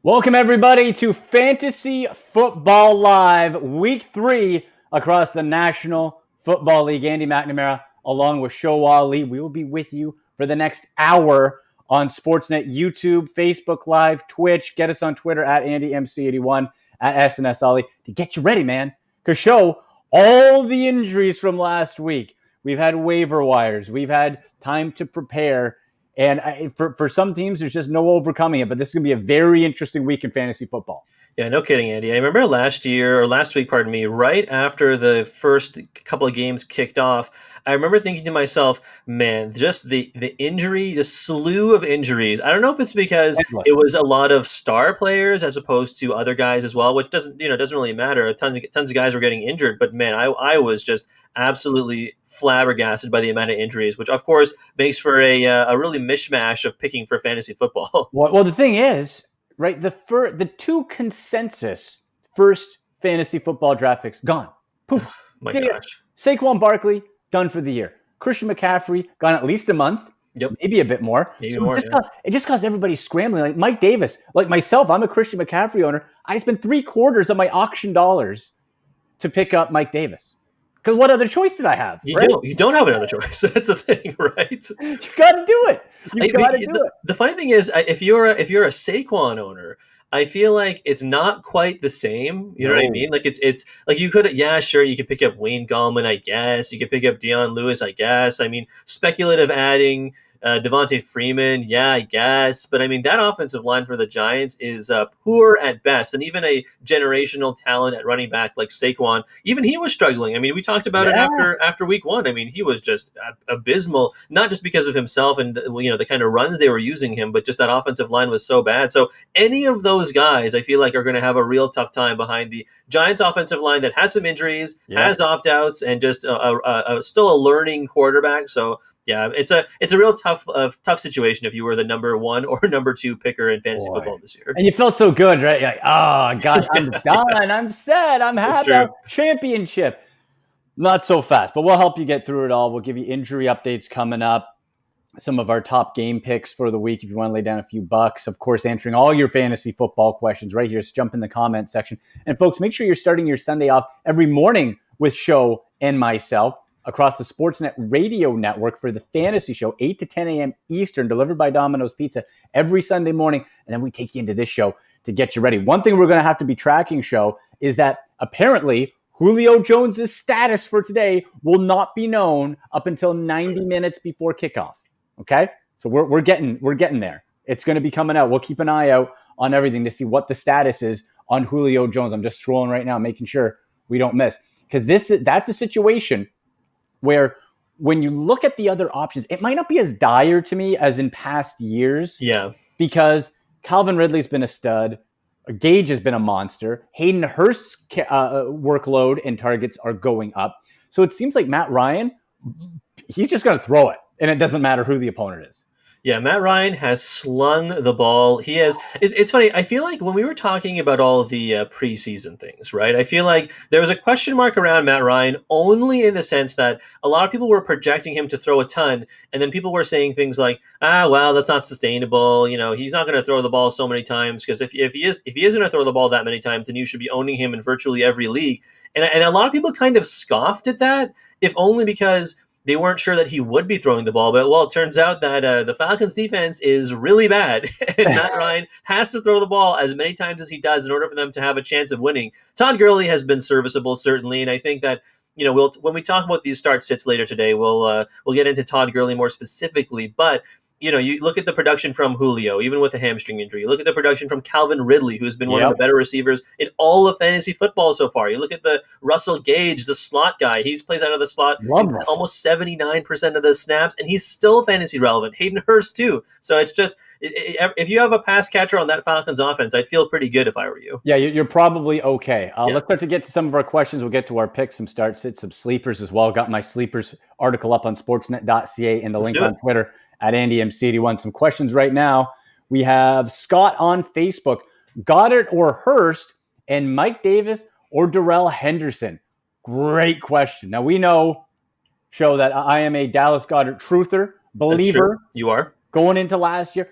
Welcome, everybody, to Fantasy Football Live, Week 3 across the National Football League. Andy McNamara, along with Alli. We will be with you for the next hour on Sportsnet, YouTube, Facebook Live, Twitch. Get us on Twitter at AndyMC81, at SNS Alli to get you ready, man. Because all the injuries from last week. We've had waiver wires. We've had time to prepare. And for some teams, there's just no overcoming it. But this is going to be a very interesting week in fantasy football. Yeah, no kidding, Andy. I remember last week, right after the first couple of games kicked off, I remember thinking to myself, man, just the injury, the slew of injuries. I don't know if it's because it was a lot of star players as opposed to other guys as well, which doesn't really matter. Tons of guys were getting injured, but man, I was just absolutely flabbergasted by the amount of injuries, which of course makes for a really mishmash of picking for fantasy football. Well, the thing is, right, the two consensus first fantasy football draft picks gone. Poof. My gosh. Saquon Barkley, done for the year. Christian McCaffrey, gone at least a month. Yep. Maybe a bit more. It just caused everybody scrambling. Like Mike Davis, like myself, I'm a Christian McCaffrey owner. I spent 3/4 of my auction dollars to pick up Mike Davis. Because what other choice did I have? You don't have another choice. That's the thing, right? You got to do it. The funny thing is, if you're a Saquon owner, I feel like it's not quite the same. You know what I mean? Like it's like you could, sure, you could pick up Wayne Gallman, I guess. You could pick up Dion Lewis, I guess. I mean, speculative adding. Devontae Freeman, I guess. But I mean, that offensive line for the Giants is poor at best. And even a generational talent at running back like Saquon, even he was struggling. I mean, we talked about it after week 1. I mean, he was just abysmal, not just because of himself and the kind of runs they were using him, but just that offensive line was so bad. So any of those guys, I feel like, are going to have a real tough time behind the Giants offensive line that has some injuries, has opt-outs, and just still a learning quarterback. So yeah, it's a real tough situation if you were the number 1 or number 2 picker in fantasy football this year. And you felt so good, right? You're like, oh God, I'm done. I'm set. I'm happy. Championship. Not so fast, but we'll help you get through it all. We'll give you injury updates coming up. Some of our top game picks for the week if you want to lay down a few bucks. Of course, answering all your fantasy football questions right here. Just jump in the comment section. And folks, make sure you're starting your Sunday off every morning with Show and myself across the Sportsnet radio network for the fantasy show, 8 to 10 a.m. Eastern, delivered by Domino's Pizza every Sunday morning. And then we take you into this show to get you ready. One thing we're going to have to be tracking, Show, is that apparently Julio Jones's status for today will not be known up until 90 minutes before kickoff. Okay? So we're getting there. It's going to be coming out. We'll keep an eye out on everything to see what the status is on Julio Jones. I'm just scrolling right now, making sure we don't miss. Because that's a situation where when you look at the other options, it might not be as dire to me as in past years. Yeah. Because Calvin Ridley's been a stud. Gage has been a monster. Hayden Hurst's workload and targets are going up. So it seems like Matt Ryan, he's just going to throw it. And it doesn't matter who the opponent is. Yeah, Matt Ryan has slung the ball. He has. It's funny. I feel like when we were talking about all of the preseason things, right? I feel like there was a question mark around Matt Ryan only in the sense that a lot of people were projecting him to throw a ton, and then people were saying things like, well, that's not sustainable. He's not going to throw the ball so many times because if he is going to throw the ball that many times, then you should be owning him in virtually every league. And a lot of people kind of scoffed at that, if only because they weren't sure that he would be throwing the ball, but it turns out that the Falcons defense is really bad, and Matt Ryan has to throw the ball as many times as he does in order for them to have a chance of winning. Todd Gurley has been serviceable, certainly, and I think that when we talk about these start sits later today, we'll get into Todd Gurley more specifically, but you look at the production from Julio, even with a hamstring injury. You look at the production from Calvin Ridley, who's been one of the better receivers in all of fantasy football so far. You look at the Russell Gage, the slot guy. He plays out of the slot almost 79% of the snaps, and he's still fantasy relevant. Hayden Hurst, too. So it's just, if you have a pass catcher on that Falcons offense, I'd feel pretty good if I were you. Yeah, you're probably okay. Let's start to get to some of our questions. We'll get to our picks, some start sits, some sleepers as well. Got my sleepers article up on sportsnet.ca and the link on Twitter at AndyMC81. Some questions right now. We have Scott on Facebook. Goddard or Hurst, and Mike Davis or Darrell Henderson? Great question. Now, we know, Show, that I am a Dallas Goddard truther, believer. You are. Going into last year,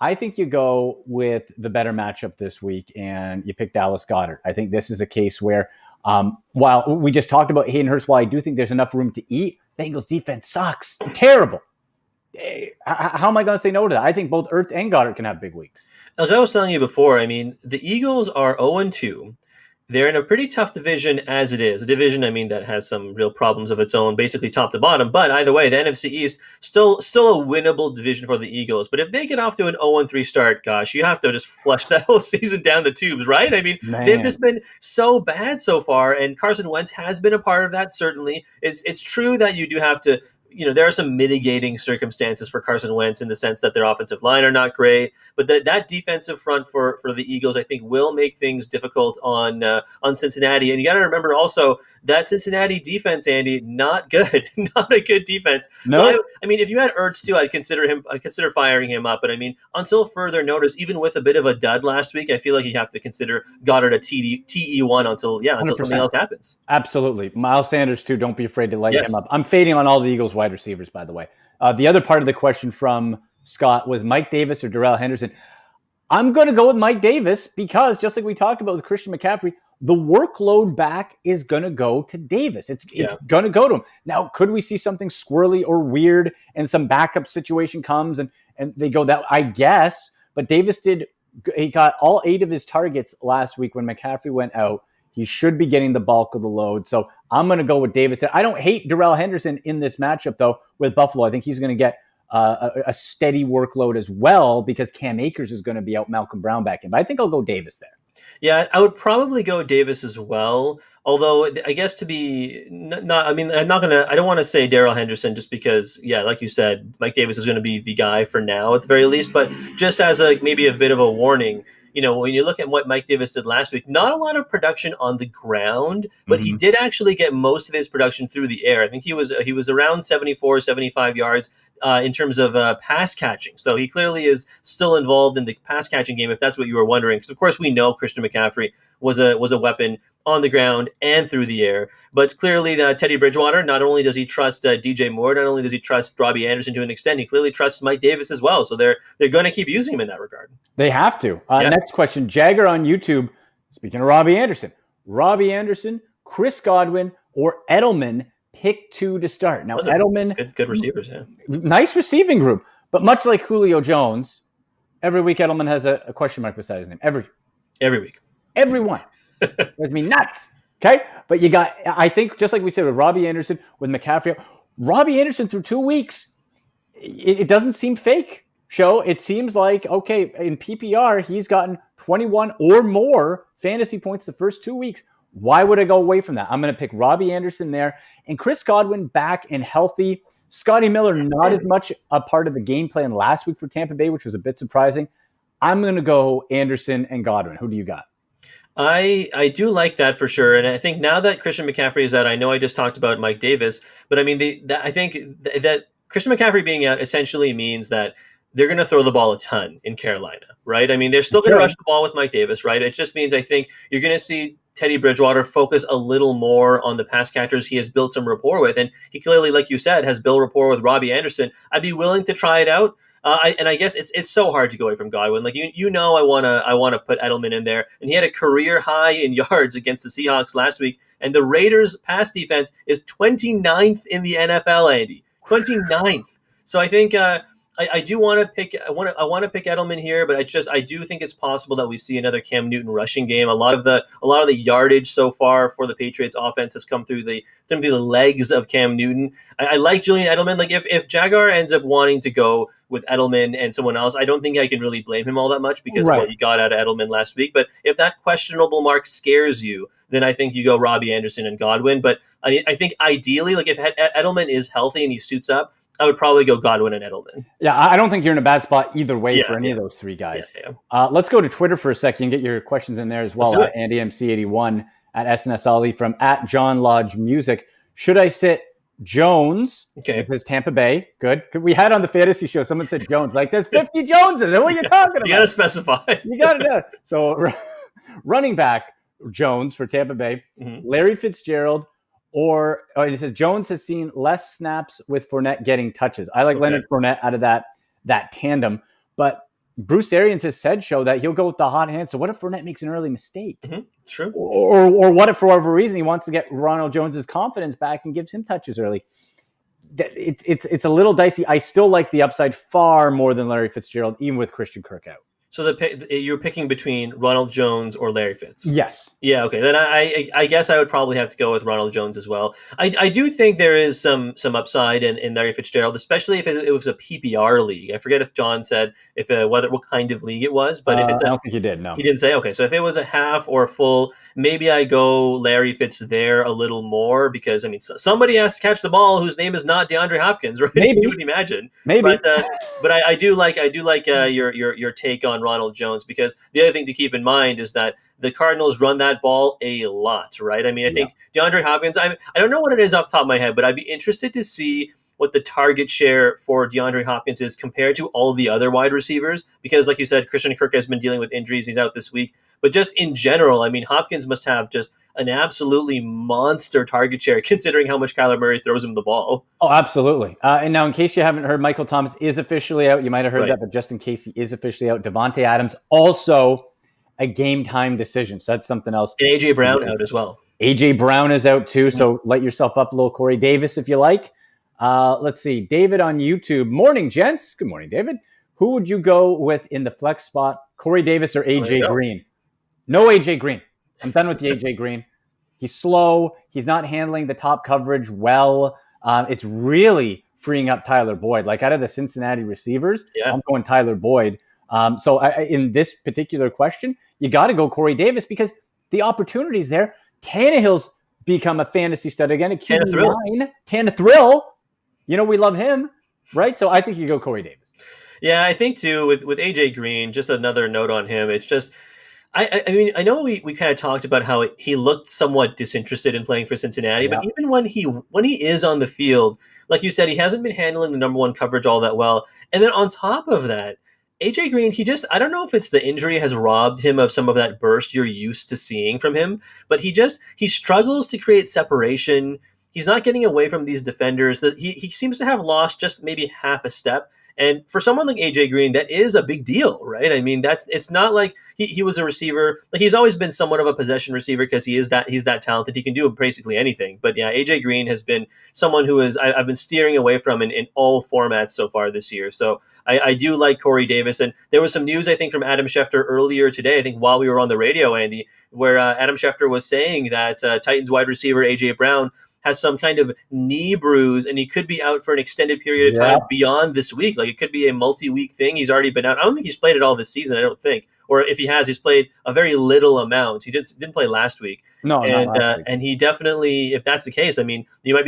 I think you go with the better matchup this week, and you pick Dallas Goedert. I think this is a case where, while we just talked about Hayden Hurst, while I do think there's enough room to eat, Bengals defense sucks. They're terrible. How am I going to say no to that? I think both Ertz and Goddard can have big weeks. Like I was telling you before, I mean, the Eagles are 0-2. They're in a pretty tough division as it is. A division, I mean, that has some real problems of its own, basically top to bottom. But either way, the NFC East, still a winnable division for the Eagles. But if they get off to an 0-3 start, gosh, you have to just flush that whole season down the tubes, right? I mean, they've just been so bad so far, and Carson Wentz has been a part of that, certainly. It's true that you do have to, there are some mitigating circumstances for Carson Wentz in the sense that their offensive line are not great, but that defensive front for the Eagles, I think, will make things difficult on Cincinnati. And you got to remember also that Cincinnati defense, Andy, not good, not a good defense. No, so I mean, if you had Ertz too, I'd consider firing him up. But I mean, until further notice, even with a bit of a dud last week, I feel like you have to consider Goddard a TE1 until something else happens. Absolutely. Miles Sanders too. Don't be afraid to light him up. I'm fading on all the Eagles wide receivers, by the way. The other part of the question from Scott was Mike Davis or Darrell Henderson. I'm going to go with Mike Davis because, just like we talked about with Christian McCaffrey, the workload back is going to go to Davis. It's going to go to him. Now, could we see something squirrely or weird and some backup situation comes and they go that? I guess. But Davis he got all 8 of his targets last week when McCaffrey went out. He should be getting the bulk of the load. So I'm going to go with Davis. I don't hate Darrell Henderson in this matchup, though, with Buffalo. I think he's going to get a steady workload as well because Cam Akers is going to be out, Malcolm Brown back in. But I think I'll go Davis there. Yeah, I would probably go Davis as well. Although I guess to be not, I mean, I don't want to say Darrell Henderson just because, like you said, Mike Davis is going to be the guy for now at the very least. But just as maybe a bit of a warning, when you look at what Mike Davis did last week, not a lot of production on the ground, but he did actually get most of his production through the air. I think he was around 74, 75 yards in terms of pass catching. So he clearly is still involved in the pass catching game, if that's what you were wondering. Because, of course, we know Christian McCaffrey was a weapon on the ground and through the air. But clearly, Teddy Bridgewater, not only does he trust DJ Moore, not only does he trust Robby Anderson to an extent, he clearly trusts Mike Davis as well. So they're going to keep using him in that regard. They have to. Next question. Jagger on YouTube, speaking of Robby Anderson, Chris Godwin, or Edelman, pick 2 to start. Now, Edelman... Good receivers, yeah. Nice receiving group. But much like Julio Jones, every week Edelman has a question mark beside his name. Every week. Everyone. Drives me nuts. Okay? But you got, I think, just like we said with Robby Anderson, with McCaffrey, Robby Anderson through 2 weeks, it doesn't seem fake. It seems like, okay, in PPR, he's gotten 21 or more fantasy points the first 2 weeks. Why would I go away from that? I'm going to pick Robby Anderson there. And Chris Godwin back and healthy. Scotty Miller, not as much a part of the game plan last week for Tampa Bay, which was a bit surprising. I'm going to go Anderson and Godwin. Who do you got? I do like that for sure. And I think now that Christian McCaffrey is out, I know I just talked about Mike Davis, but I mean, I think that Christian McCaffrey being out essentially means that they're going to throw the ball a ton in Carolina, right? I mean, they're still going to rush the ball with Mike Davis, right? It just means I think you're going to see Teddy Bridgewater focus a little more on the pass catchers he has built some rapport with. And he clearly, like you said, has built rapport with Robby Anderson. I'd be willing to try it out. I guess it's so hard to go away from Godwin. Like I want to put Edelman in there, and he had a career high in yards against the Seahawks last week. And the Raiders' pass defense is 29th in the NFL, Andy. 29th. So I think I do want to pick. I want to pick Edelman here, but I do think it's possible that we see another Cam Newton rushing game. A lot of the yardage so far for the Patriots offense has come through the legs of Cam Newton. I like Julian Edelman. Like if Jaguar ends up wanting to go with Edelman and someone else, I don't think I can really blame him all that much because of what you got out of Edelman last week. But if that questionable mark scares you, then I think you go Robby Anderson and Godwin. But I think ideally, like if Edelman is healthy and he suits up, I would probably go Godwin and Edelman. Yeah, I don't think you're in a bad spot either way for any of those 3 guys. Let's go to Twitter for a second and get your questions in there as well. Andy MC81 at SNS Alli from at John Lodge Music. Should I sit Jones? Okay. Because Tampa Bay. Good. We had on the fantasy show, someone said Jones. Like, there's 50 Joneses. What are you talking about? You got to specify. You got to do it. So running back Jones for Tampa Bay. Mm-hmm. Larry Fitzgerald. Or he says Jones has seen less snaps with Fournette getting touches. I like Leonard Fournette out of that tandem. But Bruce Arians has said, show that he'll go with the hot hand. So what if Fournette makes an early mistake? Mm-hmm. True. Or what if for whatever reason he wants to get Ronald Jones's confidence back and gives him touches early? It's a little dicey. I still like the upside far more than Larry Fitzgerald, even with Christian Kirk out. So you're picking between Ronald Jones or Larry Fitz? Yes. Yeah, okay. Then I guess I would probably have to go with Ronald Jones as well. I do think there is some upside in Larry Fitzgerald, especially if it was a PPR league. I forget if John said what kind of league it was, but if it's I don't think he did. No, he didn't say. Okay, so if it was a half or a full, maybe I go Larry Fitz there a little more because somebody has to catch the ball whose name is not DeAndre Hopkins, right? Maybe You would imagine. Maybe. But I do like your take on Ronald Jones, because the other thing to keep in mind is that the Cardinals run that ball a lot, right? I think DeAndre Hopkins, I don't know what it is off the top of my head, but I'd be interested to see what the target share for DeAndre Hopkins is compared to all the other wide receivers, because like you said, Christian Kirk has been dealing with injuries. He's out this week. But just in general, Hopkins must have just an absolutely monster target share considering how much Kyler Murray throws him the ball. Oh, absolutely. And now, in case you haven't heard, Michael Thomas is officially out. You might have heard that, but just in case he is officially out, Devontae Adams also a game time decision. So that's something else. And A.J. Brown out as well. A.J. Brown is out too. So light yourself up a little, Corey Davis, if you like. Let's see. David on YouTube. Morning, gents. Good morning, David. Who would you go with in the flex spot? Corey Davis or A.J. Green? No A.J. Green. I'm done with the A.J. Green. He's slow. He's not handling the top coverage well. It's really freeing up Tyler Boyd. Like, out of the Cincinnati receivers, I'm going Tyler Boyd. So in this particular question, you got to go Corey Davis because the opportunity's there. Tannehill's become a fantasy stud again. A QB9. Tannehill. We love him, right? So I think you go Corey Davis. Yeah, I think too with A.J. Green, just another note on him. It's just, I know we kind of talked about how he looked somewhat disinterested in playing for Cincinnati, but even when he is on the field, like you said, he hasn't been handling the number one coverage all that well. And then on top of that, A.J. Green, I don't know if it's the injury has robbed him of some of that burst you're used to seeing from him, but he struggles to create separation. He's not getting away from these defenders. He seems to have lost just maybe half a step. And for someone like A.J. Green, that is a big deal, right? It's not like he was a receiver. Like, he's always been somewhat of a possession receiver because he's that talented. He can do basically anything. But yeah, A.J. Green has been someone who I've been steering away from in all formats so far this year. So I do like Corey Davis. And there was some news, I think, from Adam Schefter earlier today, I think while we were on the radio, Andy, where Adam Schefter was saying that Titans wide receiver A.J. Brown has some kind of knee bruise, and he could be out for an extended period of time beyond this week. Like, it could be a multi-week thing. He's already been out. I don't think he's played it all this season, I don't think. Or if he has, he's played a very little amount. He didn't play last week. No, and not last week. And he definitely, if that's the case, we might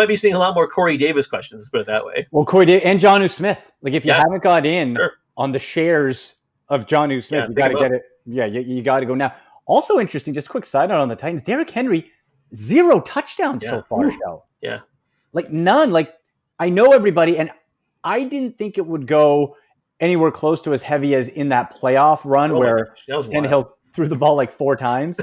be seeing a lot more Corey Davis questions, let's put it that way. Well, Corey Davis and Jonnu Smith. Like, if you haven't got in on the shares of Jonnu Smith, you got to get it. Yeah, you got to go now. Also interesting, just a quick side note on the Titans, Derrick Henry, 0 touchdowns so far, Show. Yeah. Like, none. Like, I know everybody, and I didn't think it would go anywhere close to as heavy as in that playoff run where Tannehill threw the ball like 4 times.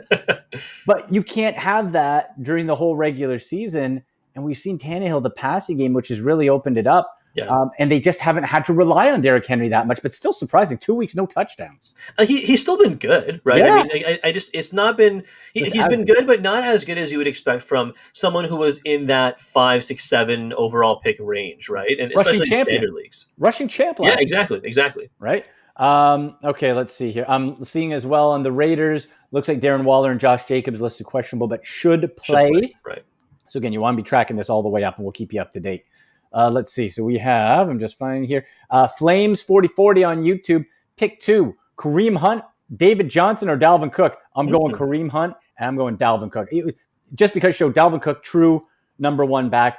But you can't have that during the whole regular season. And we've seen Tannehill, the passing game, which has really opened it up. Yeah. And they just haven't had to rely on Derrick Henry that much, but still surprising. 2 weeks, no touchdowns. He's still been good, right? Yeah. It's not been, he's been good, but not as good as you would expect from someone who was in that 5, 6, 7 overall pick range, right? And especially in standard leagues. Rushing champ. Yeah, exactly. Right. Okay, let's see here. I'm seeing as well on the Raiders, looks like Darren Waller and Josh Jacobs listed questionable, but should play. Right. So again, you want to be tracking this all the way up, and we'll keep you up to date. Let's see. So we have, I'm just finding here, Flames 4040 on YouTube. Pick 2, Kareem Hunt, David Johnson, or Dalvin Cook. I'm going Kareem Hunt, and I'm going Dalvin Cook. Just because show Dalvin Cook, true number 1 back.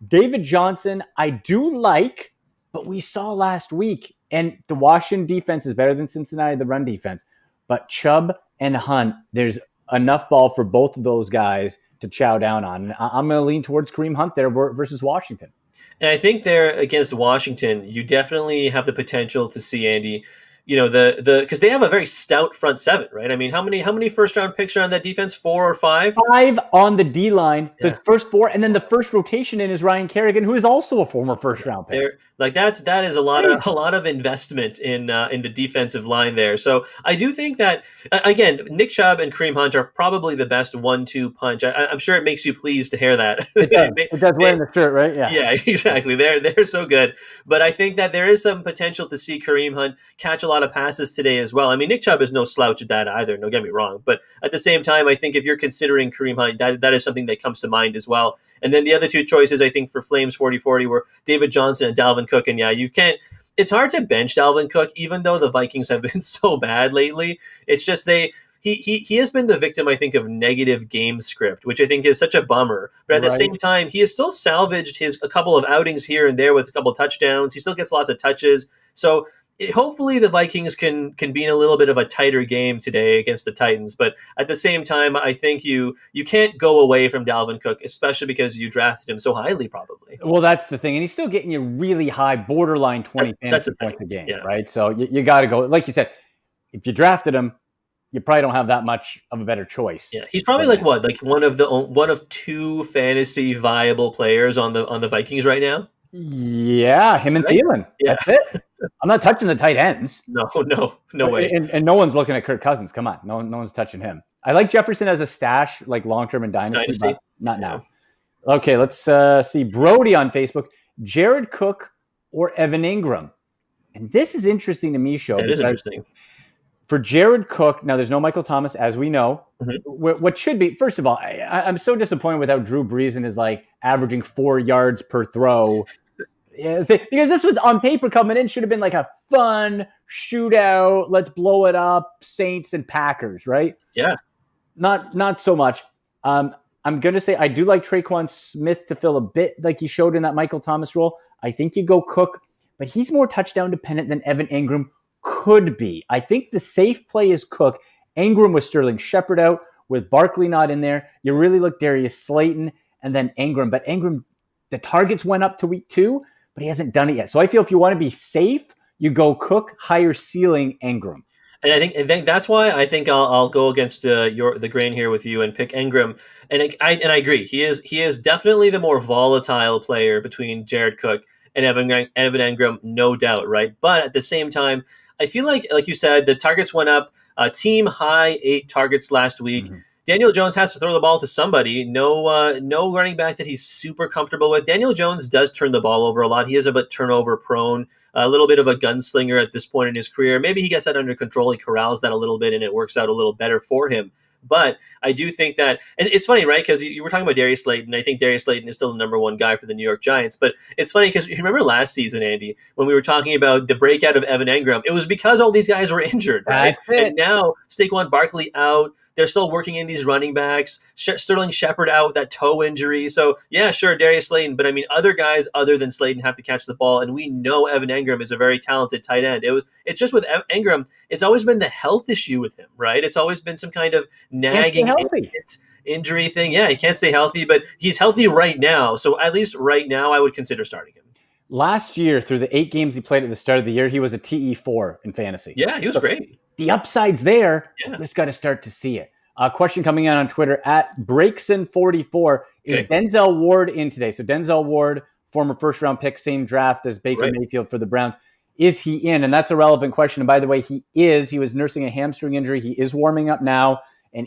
David Johnson, I do like, but we saw last week, and the Washington defense is better than Cincinnati, the run defense. But Chubb and Hunt, there's enough ball for both of those guys to chow down on. I'm going to lean towards Kareem Hunt there versus Washington. And I think there against Washington, you definitely have the potential to see, Andy, because they have a very stout front 7, right? How many first round picks are on that defense? 4 or 5? 5 on the D line. The first 4, and then the first rotation in is Ryan Kerrigan, who is also a former first round pick. Like that is a lot of investment in the defensive line there. So I do think that again, Nick Chubb and Kareem Hunt are probably the best 1-2 punch. I'm sure it makes you pleased to hear that. It does. It does wearing the shirt, right? Yeah. Yeah, exactly. They're so good. But I think that there is some potential to see Kareem Hunt catch a lot of passes today as well. I mean, Nick Chubb is no slouch at that either. Don't get me wrong. But at the same time, I think if you're considering Kareem Hunt, that is something that comes to mind as well. And then the other two choices, I think, for Flames 40-40 were David Johnson and Dalvin Cook. And yeah, you can't. It's hard to bench Dalvin Cook, even though the Vikings have been so bad lately. It's just he has been the victim, I think, of negative game script, which I think is such a bummer. But at the same time, he has still salvaged a couple of outings here and there with a couple of touchdowns. He still gets lots of touches. So hopefully the Vikings can be in a little bit of a tighter game today against the Titans. But at the same time, I think you can't go away from Dalvin Cook, especially because you drafted him so highly, probably. Well, that's the thing. And he's still getting you really high, borderline 20 fantasy points a game, right? So you got to go. Like you said, if you drafted him, you probably don't have that much of a better choice. Yeah, he's probably like one of two fantasy viable players on the Vikings right now. Yeah, him and Thielen. Yeah. That's it. I'm not touching the tight ends. No way. And no one's looking at Kirk Cousins. Come on, no one's touching him. I like Jefferson as a stash, like long term in dynasty, but not now. Okay, let's see. Brody on Facebook: Jared Cook or Evan Engram. And this is interesting to me, Shoaib. It is interesting. For Jared Cook, now there's no Michael Thomas, as we know. Mm-hmm. What should be, first of all, I'm so disappointed without Drew Brees and his averaging 4 yards per throw. Yeah, because this was on paper coming in, should have been like a fun shootout. Let's blow it up, Saints and Packers, right? Yeah. Not so much. I'm going to say I do like Traquan Smith to fill a bit like he showed in that Michael Thomas role. I think you go Cook, but he's more touchdown dependent than Evan Engram could be. I think the safe play is Cook. Engram with Sterling Shepard out, with Barkley not in there. You really look Darius Slayton and then Engram. But Engram, the targets went up to week 2, but he hasn't done it yet. So I feel if you want to be safe, you go Cook, higher ceiling Engram. And I think that's why I think I'll go against the grain here with you and pick Engram. And I agree. He is definitely the more volatile player between Jared Cook and Evan Engram, no doubt, right? But at the same time, I feel like you said, the targets went up. Team high 8 targets last week. Mm-hmm. Daniel Jones has to throw the ball to somebody. No running back that he's super comfortable with. Daniel Jones does turn the ball over a lot. He is a bit turnover prone, a little bit of a gunslinger at this point in his career. Maybe he gets that under control. He corrals that a little bit, and it works out a little better for him. But I do think that it's funny, right? Because you were talking about Darius Slayton. I think Darius Slayton is still the number 1 guy for the New York Giants. But it's funny because you remember last season, Andy, when we were talking about the breakout of Evan Engram, it was because all these guys were injured, right? And now Saquon Barkley out. They're still working in these running backs. Sterling Shepard out with that toe injury. So, yeah, sure, Darius Slayton. But, I mean, other guys other than Slayton have to catch the ball. And we know Evan Engram is a very talented tight end. It's just with Engram, it's always been the health issue with him, right? It's always been some kind of nagging injury thing. Yeah, he can't stay healthy, but he's healthy right now. So, at least right now, I would consider starting him. Last year, through the 8 games he played at the start of the year, he was a TE4 in fantasy. Yeah, he was great. The upside's there. Yeah. Just got to start to see it. Question coming in on Twitter at Breakson44. Is Denzel Ward in today? So Denzel Ward, former first-round pick, same draft as Baker Mayfield for the Browns. Is he in? And that's a relevant question. And by the way, he is. He was nursing a hamstring injury. He is warming up now and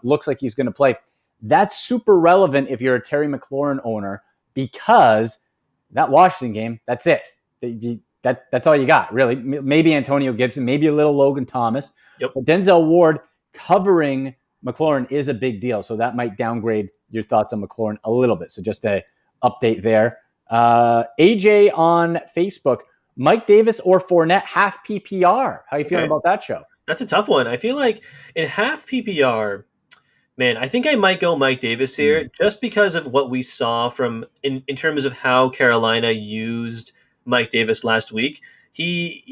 looks like he's going to play. That's super relevant if you're a Terry McLaurin owner, because that Washington game, that's it. That's all you got, really. Maybe Antonio Gibson, maybe a little Logan Thomas. Yep. But Denzel Ward covering McLaurin is a big deal. So that might downgrade your thoughts on McLaurin a little bit. So just a update there. AJ on Facebook, Mike Davis or Fournette, half PPR. How are you feeling about that show? That's a tough one. I feel like in half PPR, man, I think I might go Mike Davis here just because of what we saw from in terms of how Carolina used Mike Davis last week. He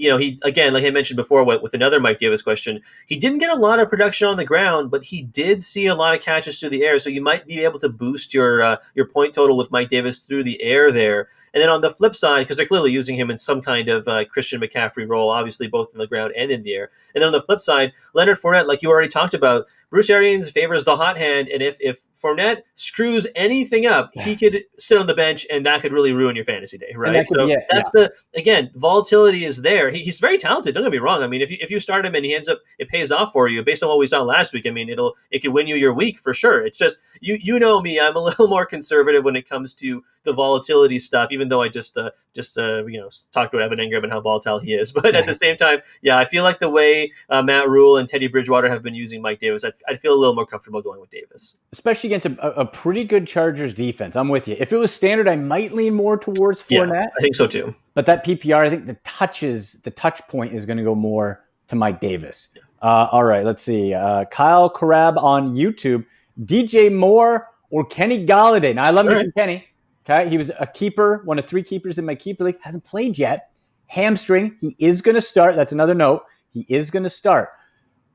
again, like I mentioned before with another Mike Davis question, he didn't get a lot of production on the ground, but he did see a lot of catches through the air. So you might be able to boost your point total with Mike Davis through the air there. And then on the flip side, because they're clearly using him in some kind of Christian McCaffrey role, obviously both in the ground and in the air. And then on the flip side, Leonard Fournette, like you already talked about, Bruce Arians favors the hot hand, and if Fournette screws anything up, he could sit on the bench, and that could really ruin your fantasy day, right? So that's again, volatility is there. He's very talented. Don't get me wrong. I mean, if you start him and he ends up, it pays off for you based on what we saw last week. I mean, it could win you your week for sure. It's just you know me, I'm a little more conservative when it comes to the volatility stuff. Even though I just talked about Evan Engram and how volatile he is, but at the same time, I feel like the way Matt Rule and Teddy Bridgewater have been using Mike Davis, I'd feel a little more comfortable going with Davis, especially against a pretty good Chargers defense. I'm with you. If it was standard, I might lean more towards Fournette. Yeah, I think so too. But that PPR, I think the touch point is going to go more to Mike Davis. Yeah. All right, let's see. Kyle Carab on YouTube. DJ Moore or Kenny Golladay. Now, I love Mr. Kenny. Okay, he was a keeper, one of 3 keepers in my keeper league. Hasn't played yet. Hamstring. He is going to start. That's another note. He is going to start.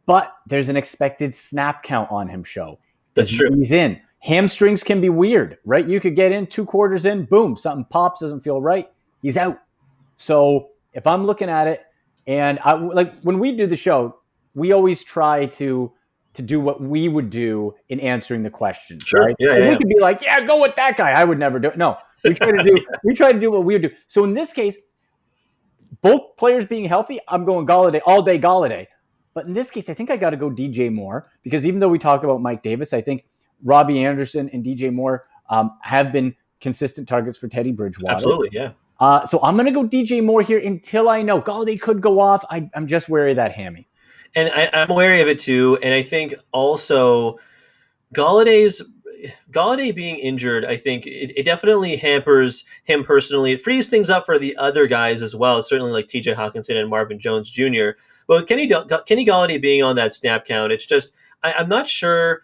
But there's an expected snap count on him, Show. That's true. He's in. Hamstrings can be weird, right? You could get in 2 quarters in, boom, something pops, doesn't feel right. He's out. So if I'm looking at it, and when we do the show, we always try to do what we would do in answering the questions. Sure. Right? We could be like, go with that guy. I would never do it. No, we try to do what we would do. So in this case, both players being healthy, I'm going Golladay all day, Golladay. But in this case, I think I got to go DJ Moore, because even though we talk about Mike Davis, I think Robby Anderson and DJ Moore have been consistent targets for Teddy Bridgewater. Absolutely, yeah. So I'm going to go DJ Moore here until I know. Golladay could go off. I'm just wary of that hammy. And I'm wary of it too. And I think also Galladay being injured, I think it definitely hampers him personally. It frees things up for the other guys as well, certainly like TJ Hawkinson and Marvin Jones Jr. But with Kenny Galladay being on that snap count, it's just I'm not sure.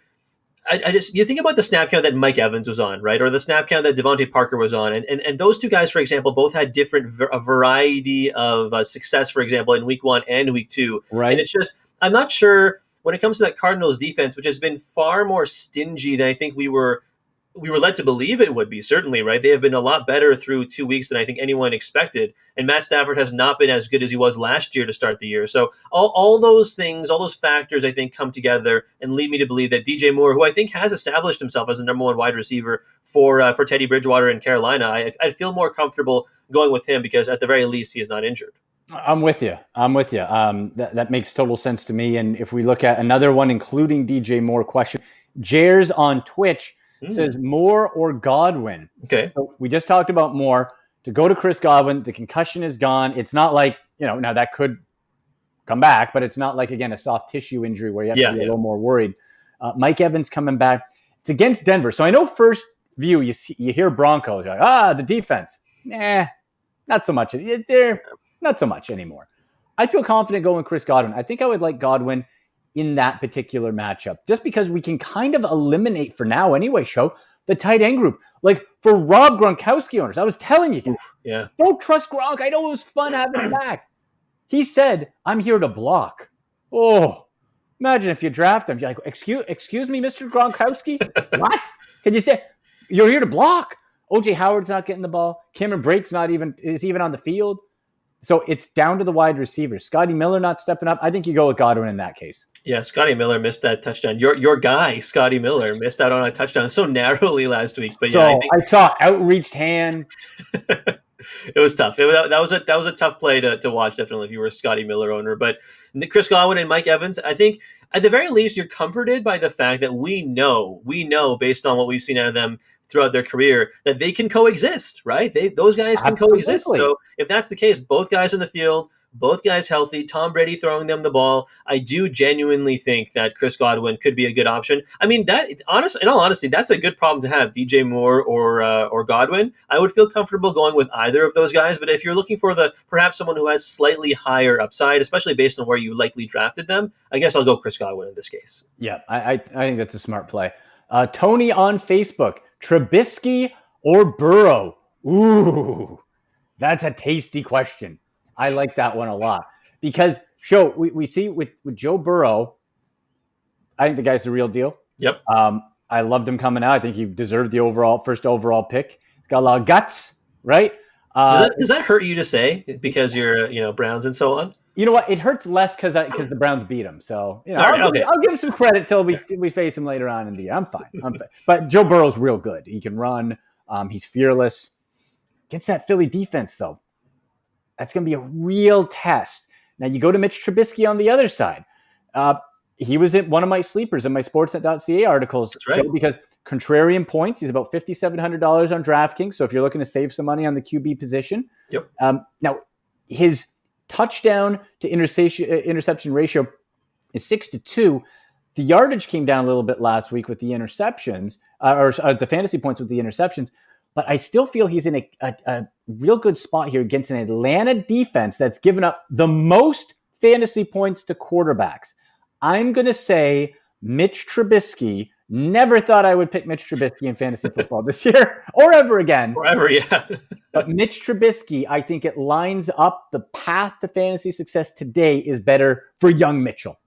You think about the snap count that Mike Evans was on, right? Or the snap count that Devontae Parker was on. And those 2 guys, for example, both had a variety of success, for example, in week 1 and week 2. Right. And it's just, I'm not sure when it comes to that Cardinals defense, which has been far more stingy than I think we were led to believe it would be, certainly, right? They have been a lot better through 2 weeks than I think anyone expected. And Matt Stafford has not been as good as he was last year to start the year. So all those things, all those factors, I think, come together and lead me to believe that DJ Moore, who I think has established himself as the number 1 wide receiver for Teddy Bridgewater in Carolina, I'd feel more comfortable going with him because at the very least he is not injured. I'm with you. That makes total sense to me. And if we look at another one, including DJ Moore question, Jers on Twitch says Moore or Godwin. Okay. So we just talked about Moore. To go to Chris Godwin, the concussion is gone. It's not like, now that could come back, but it's not like, again, a soft tissue injury where you have to be a little more worried. Mike Evans coming back. It's against Denver. So I know first view, you hear Broncos, you're like, the defense. Not so much. They're not so much anymore. I feel confident going Chris Godwin. I think I would like Godwin in that particular matchup, just because we can kind of eliminate for now anyway, the tight end group. Like for Rob Gronkowski owners, I was telling you, don't trust Gronk. I know it was fun having him back. He said, I'm here to block. Oh, imagine if you draft him. You're like, excuse me, Mr. Gronkowski? What? Can you say you're here to block? OJ Howard's not getting the ball. Cameron Brake's is even on the field. So it's down to the wide receivers. Scotty Miller not stepping up. I think you go with Godwin in that case. Yeah, Scotty Miller missed that touchdown. Your guy, Scotty Miller, missed out on a touchdown so narrowly last week. But I saw outreached hand. It was tough. That was a tough play to watch, definitely, if you were a Scotty Miller owner. But Chris Godwin and Mike Evans, I think at the very least you're comforted by the fact that we know based on what we've seen out of them throughout their career that they can coexist, right? Those guys can coexist. So if that's the case, both guys in the field, both guys healthy, Tom Brady throwing them the ball, I do genuinely think that Chris Godwin could be a good option. I mean, in all honesty, that's a good problem to have, DJ Moore or Godwin. I would feel comfortable going with either of those guys, but if you're looking for perhaps someone who has slightly higher upside, especially based on where you likely drafted them, I guess I'll go Chris Godwin in this case. Yeah, I think that's a smart play. Tony on Facebook, Trubisky or Burrow? Ooh, that's a tasty question. I like that one a lot because we see with Joe Burrow, I think the guy's the real deal. Yep. I loved him coming out. I think he deserved the first overall pick. He's got a lot of guts, right? Does that hurt you to say because you're Browns and so on? You know what? It hurts less because the Browns beat him. So All right, okay. I'll give him some credit till we face him later on in the year. I'm fine. But Joe Burrow's real good. He can run. He's fearless. Against that Philly defense, though, that's going to be a real test. Now you go to Mitch Trubisky on the other side. He was in one of my sleepers in my Sportsnet.ca articles. That's right. Because contrarian points, he's about $5,700 on DraftKings. So if you're looking to save some money on the QB position, yep. Now his touchdown to interception ratio is 6-2. The yardage came down a little bit last week with the interceptions, or the fantasy points with the interceptions. But I still feel he's in a real good spot here against an Atlanta defense that's given up the most fantasy points to quarterbacks. I'm going to say Mitch Trubisky. Never thought I would pick Mitch Trubisky in fantasy football this year or ever again. Forever, yeah. But Mitch Trubisky, I think it lines up the path to fantasy success today is better for young Mitchell.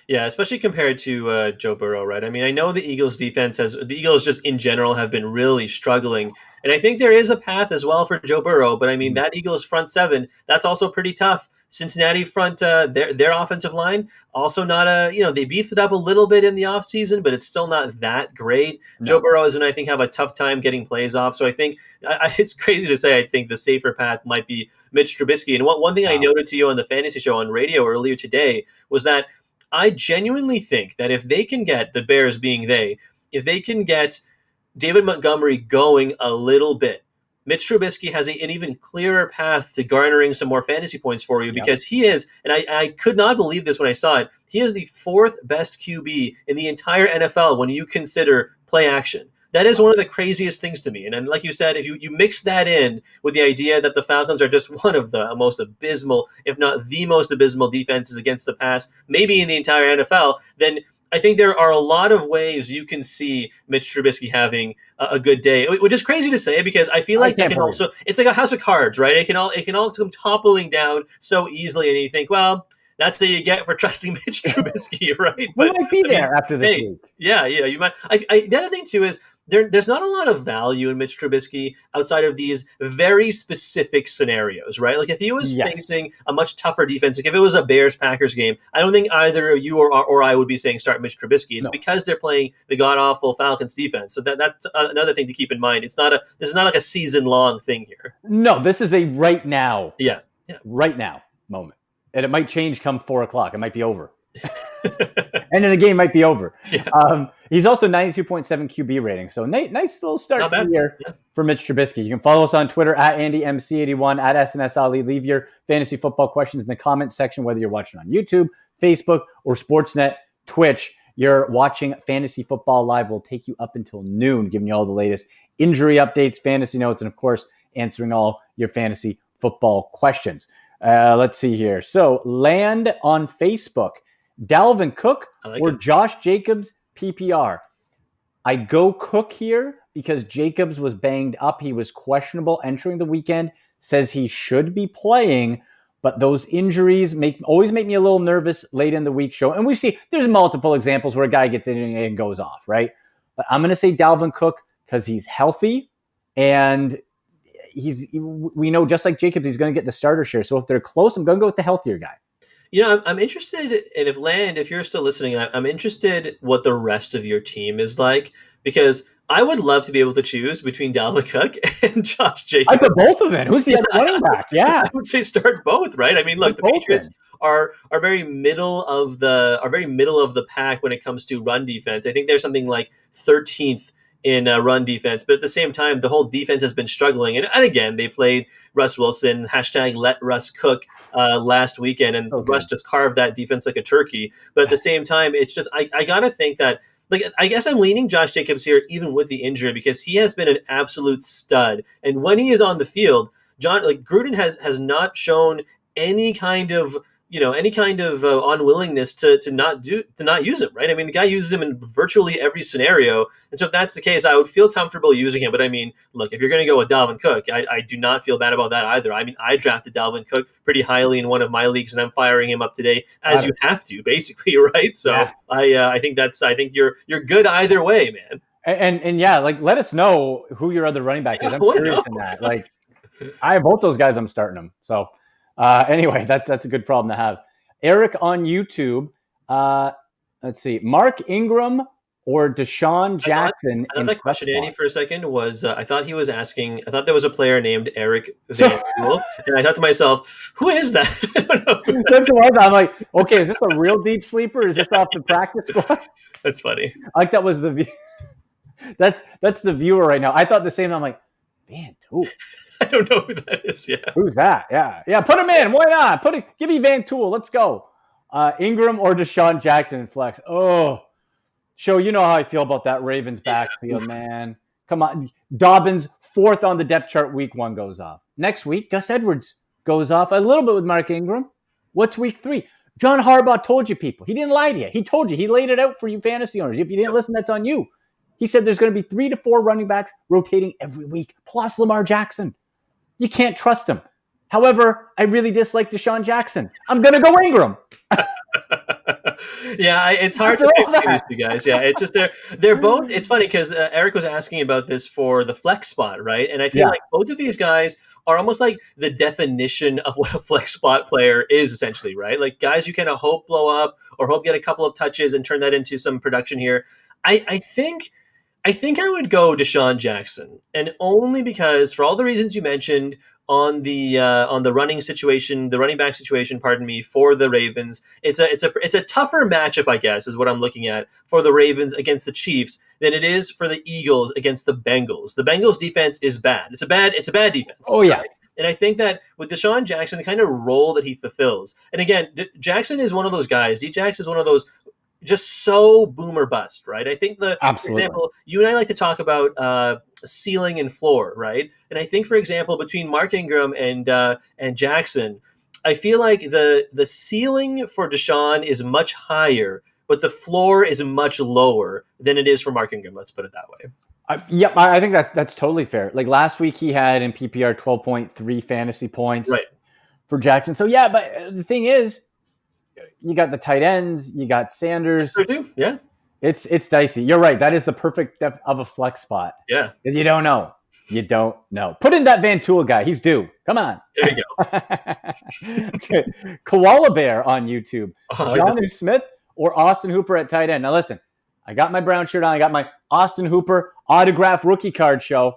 Yeah, especially compared to Joe Burrow, right? I mean, I know the Eagles just in general have been really struggling. And I think there is a path as well for Joe Burrow. But I mean, that Eagles front seven, that's also pretty tough. Cincinnati front, their offensive line, also not they beefed it up a little bit in the offseason, but it's still not that great. No. Joe Burrow is going to, I think, have a tough time getting plays off. So I think it's crazy to say I think the safer path might be Mitch Trubisky. And one thing I noted to you on the fantasy show on radio earlier today was that I genuinely think that if they can get, the Bears being if they can get David Montgomery going a little bit, Mitch Trubisky has an even clearer path to garnering some more fantasy points for you because he is, and I could not believe this when I saw it, he is the fourth best QB in the entire NFL when you consider play action. That is one of the craziest things to me. And like you said, if you mix that in with the idea that the Falcons are just one of the most abysmal, if not the most abysmal defenses against the pass, maybe in the entire NFL, then I think there are a lot of ways you can see Mitch Trubisky having a good day, which is crazy to say because I feel like it's like a house of cards, right? It can all come toppling down so easily, and you think, well, that's what you get for trusting Mitch Trubisky, right? We might be there after this week. Yeah, you might. The other thing too is there's not a lot of value in Mitch Trubisky outside of these very specific scenarios, right? Like if he was facing a much tougher defense, like if it was a Bears-Packers game, I don't think either you or I would be saying start Mitch Trubisky. It's because they're playing the god-awful Falcons defense. So that's another thing to keep in mind. This is not like a season-long thing here. No, this is a right now. Yeah. Right now moment. And it might change come 4:00. It might be over. And then the game might be over. Yeah. He's also 92.7 QB rating. So nice little start to the year for Mitch Trubisky. You can follow us on Twitter at AndyMC81, at SNS Alli. Leave your fantasy football questions in the comments section, whether you're watching on YouTube, Facebook, or Sportsnet, Twitch. You're watching Fantasy Football Live. We'll take you up until noon, giving you all the latest injury updates, fantasy notes, and of course, answering all your fantasy football questions. Let's see here. So land on Facebook. Dalvin Cook or Josh Jacobs PPR. I go Cook here because Jacobs was banged up. He was questionable entering the weekend. Says he should be playing, but those injuries always make me a little nervous late in the week show. And we see there's multiple examples where a guy gets injured and goes off, right? But I'm going to say Dalvin Cook because he's healthy and we know just like Jacobs, he's going to get the starter share. So if they're close, I'm going to go with the healthier guy. I'm interested, and if you're still listening, I'm interested what the rest of your team is like, because I would love to be able to choose between Dalvin Cook and Josh Jacobs. I put both of them. Who's the other running back? Yeah, I would say start both. Right? I mean, look, the Patriots are very middle of the pack when it comes to run defense. I think they're something like 13th in run defense, but at the same time, the whole defense has been struggling. And again, they played Russ Wilson, #let Russ cook last weekend, and Russ just carved that defense like a turkey. But at the same time, it's just I gotta think that, like, I guess I'm leaning Josh Jacobs here, even with the injury, because he has been an absolute stud. And when he is on the field, Gruden has not shown any kind of unwillingness to not use him, right? I mean, the guy uses him in virtually every scenario, and so if that's the case, I would feel comfortable using him. But I mean, look, if you're going to go with Dalvin Cook, I do not feel bad about that either. I mean, I drafted Dalvin Cook pretty highly in one of my leagues, and I'm firing him up today, as you have to, basically, right? So I think you're good either way, man. And let us know who your other running back is. I'm curious in that, like. I have both those guys. I'm starting them. So anyway, that's a good problem to have. Eric on YouTube. Let's see. Mark Ingram or Desean Jackson I thought in that flex question, Andy, spot. for a second was I thought he was asking. I thought there was a player named Eric Van Poole, and I thought to myself, who is that? I don't know who that That's what I'm like. Okay, is this a real deep sleeper? Is this off the practice squad? That's funny. I like that was the view. That's the viewer right now. I thought the same. I'm like, Van Tool. I don't know who that is. Yeah. Who's that? Yeah. Put him in. Why not? Give me Van Tool. Let's go. Ingram or Desean Jackson in flex. Oh, Show, you know how I feel about that Ravens backfield, man. Come on. Dobbins, 4th on the depth chart, week 1 goes off. Next week, Gus Edwards goes off a little bit with Mark Ingram. What's week 3? John Harbaugh told you people. He didn't lie to you. He told you. He laid it out for you fantasy owners. If you didn't listen, that's on you. He said there's going to be 3 to 4 running backs rotating every week, plus Lamar Jackson. You can't trust him. However, I really dislike Desean Jackson. I'm going to go Ingram. Yeah, it's hard to pick between these two guys. Yeah, it's just they're both. It's funny because Eric was asking about this for the flex spot, right? And I feel like both of these guys are almost like the definition of what a flex spot player is, essentially, right? Like guys you kind of hope blow up or hope get a couple of touches and turn that into some production here. I think I would go Desean Jackson, and only because for all the reasons you mentioned on the running situation, the running back situation, pardon me, for the Ravens. It's a tougher matchup, I guess, is what I'm looking at for the Ravens against the Chiefs than it is for the Eagles against the Bengals. The Bengals defense is bad. It's a bad defense. Oh yeah. Right? And I think that with Desean Jackson, the kind of role that he fulfills, and again, Jackson is one of those guys. D-Jax is one of those just so boom or bust, right? I think for example, you and I like to talk about ceiling and floor, right? And I think, for example, between Mark Ingram and Jackson, I feel like the ceiling for Desean is much higher, but the floor is much lower than it is for Mark Ingram. Let's put it that way. I think that's totally fair. Like last week, he had in PPR 12.3 fantasy points for Jackson. So yeah, but the thing is, you got the tight ends, you got Sanders. Sure do. Yeah. It's dicey. You're right. That is the perfect depth of a flex spot. Yeah. Because you don't know. You don't know. Put in that Van Tool guy. He's due. Come on. There you go. Okay. Koala Bear on YouTube. Jonnu Smith or Austin Hooper at tight end. Now listen, I got my brown shirt on. I got my Austin Hooper autograph rookie card show.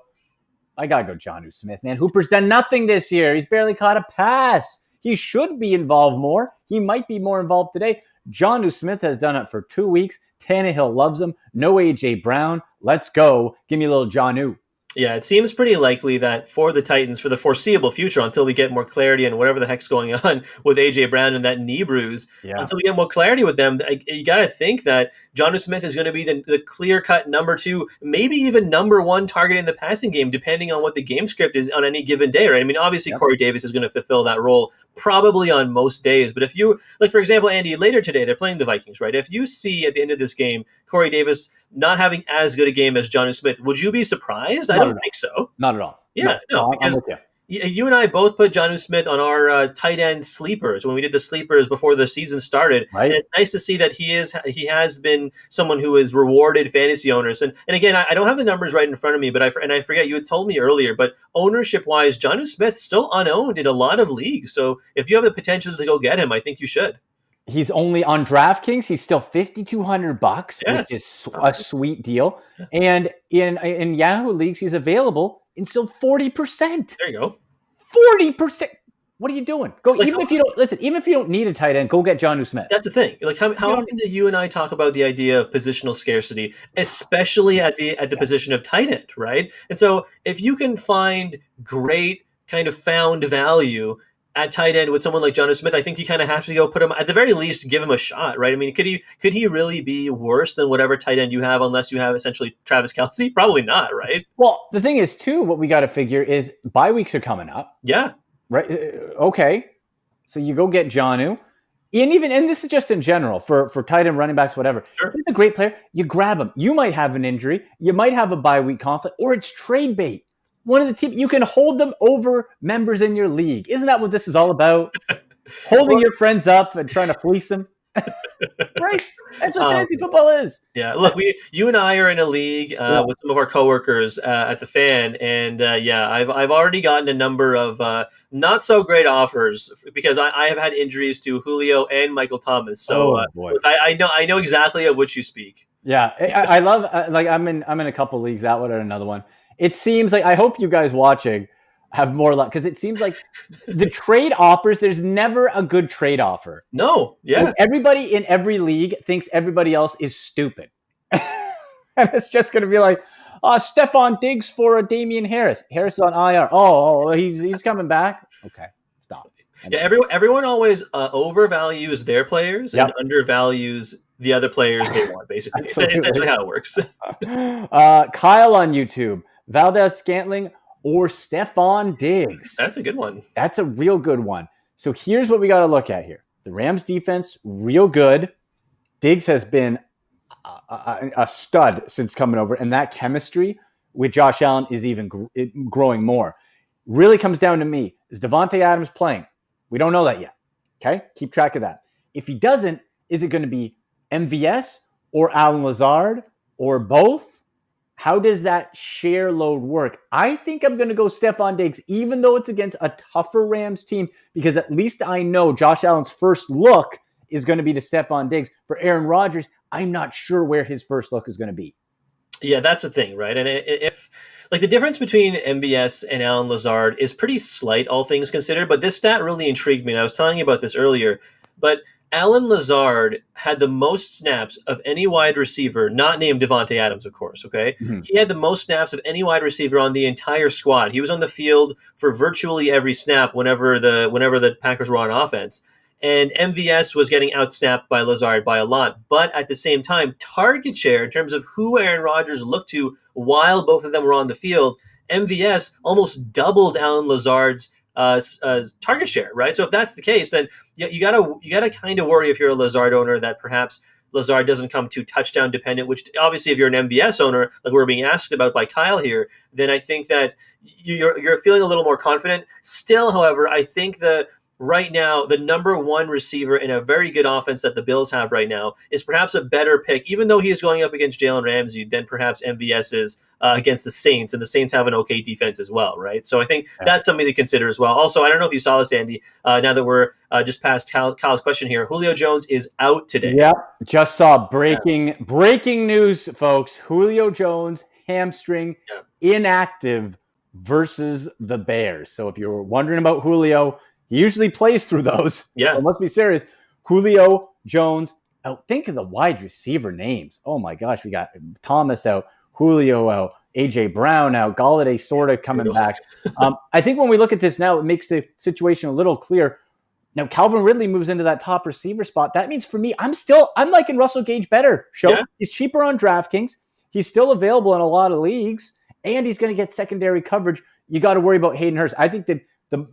I got to go Jonnu Smith, man. Hooper's done nothing this year. He's barely caught a pass. He should be involved more. He might be more involved today. Jonnu Smith has done it for 2 weeks. Tannehill loves him. No A.J. Brown. Let's go. Give me a little Jonnu. Yeah, it seems pretty likely that for the Titans, for the foreseeable future, until we get more clarity on whatever the heck's going on with A.J. Brown and that knee bruise, until we get more clarity with them, you got to think that Jonnu Smith is going to be the clear-cut number 2, maybe even number 1 target in the passing game, depending on what the game script is on any given day, right? I mean, obviously, Corey Davis is going to fulfill that role probably on most days. But if you, like, for example, Andy, later today, they're playing the Vikings, right? If you see at the end of this game, Corey Davis not having as good a game as Jonnu Smith, would you be surprised? I don't think so. Not at all. Yeah, no, because you and I both put Jonnu Smith on our tight end sleepers when we did the sleepers before the season started. Right. And it's nice to see that he has been someone who has rewarded fantasy owners. And again, I don't have the numbers right in front of me, but I forget, you had told me earlier, but ownership wise, Jonnu Smith still unowned in a lot of leagues. So if you have the potential to go get him, I think you should. He's only on DraftKings. He's still $5,200, which is a sweet deal. And in Yahoo leagues, he's available in still 40%. There you go. 40%. What are you doing? Go even if you don't need a tight end, go get Jonnu Smith. That's the thing. Like how often do you and I talk about the idea of positional scarcity, especially at the position of tight end, right? And so if you can find great kind of found value at tight end with someone like Jonnu Smith, I think you kind of have to go put him, at the very least, give him a shot, right? I mean, could he really be worse than whatever tight end you have, unless you have essentially Travis Kelce? Probably not, right? Well, the thing is, too, what we got to figure is bye weeks are coming up. Yeah. Right. Okay. So you go get Jonnu. And this is just in general for tight end, running backs, whatever. Sure. He's a great player. You grab him. You might have an injury. You might have a bye week conflict, or it's trade bait. One of the teams, you can hold them over members in your league. Isn't that what this is all about? Holding your friends up and trying to fleece them? Right? That's what fantasy football is. Yeah, look, you and I are in a league with some of our coworkers at the Fan, and I've already gotten a number of not so great offers because I have had injuries to Julio and Michael Thomas. So boy. look, I know exactly of which you speak. Yeah, I love like I'm in a couple leagues. That one or another one. It seems like I hope you guys watching have more luck because it seems like the trade offers. There's never a good trade offer. No, yeah. Like everybody in every league thinks everybody else is stupid, and it's just going to be like, Stefon Diggs for a Damian Harris. Harris on IR. Oh, he's coming back. Okay, stop. Yeah, everyone always overvalues their players and undervalues the other players they want, basically. It's essentially how it works. Kyle on YouTube, Valdez-Scantling or Stefon Diggs? That's a good one. That's a real good one. So here's what we got to look at here. The Rams defense, real good. Diggs has been a stud since coming over, and that chemistry with Josh Allen is even growing more. Really comes down to me. Is Devontae Adams playing? We don't know that yet. Okay? Keep track of that. If he doesn't, is it going to be MVS or Alan Lazard or both? How does that share load work? I think I'm going to go Stefon Diggs, even though it's against a tougher Rams team, because at least I know Josh Allen's first look is going to be to Stefon Diggs. For Aaron Rodgers, I'm not sure where his first look is going to be. Yeah, that's the thing, right? And if like the difference between MVS and Alan Lazard is pretty slight, all things considered, but this stat really intrigued me, and I was telling you about this earlier, but Alan Lazard had the most snaps of any wide receiver, not named Devontae Adams, of course, okay? Mm-hmm. He had the most snaps of any wide receiver on the entire squad. He was on the field for virtually every snap whenever the Packers were on offense. And MVS was getting outsnapped by Lazard by a lot. But at the same time, target share, in terms of who Aaron Rodgers looked to while both of them were on the field, MVS almost doubled Alan Lazard's target share, right? So if that's the case, then you gotta kind of worry if you're a Lazard owner that perhaps Lazard doesn't come too touchdown dependent, which obviously if you're an MVS owner, like we're being asked about by Kyle here, then I think that you're feeling a little more confident. Still, however, I think right now, the number one receiver in a very good offense that the Bills have right now is perhaps a better pick, even though he is going up against Jalen Ramsey, than perhaps MVS is against the Saints, and the Saints have an okay defense as well, right? So I think that's something to consider as well. Also, I don't know if you saw this, Andy, now that we're just past Kyle's question here, Julio Jones is out today. Yep, just saw breaking news, folks. Julio Jones, hamstring, inactive versus the Bears. So if you're wondering about Julio, he usually plays through those. Yeah. So let's be serious. Julio Jones out. Think of the wide receiver names. Oh, my gosh. We got Thomas out, Julio out, A.J. Brown out, Galladay sort of coming back. I think when we look at this now, it makes the situation a little clear. Now, Calvin Ridley moves into that top receiver spot. That means for me, I'm liking Russell Gage better. He's cheaper on DraftKings. He's still available in a lot of leagues, and he's going to get secondary coverage. You got to worry about Hayden Hurst. I think that the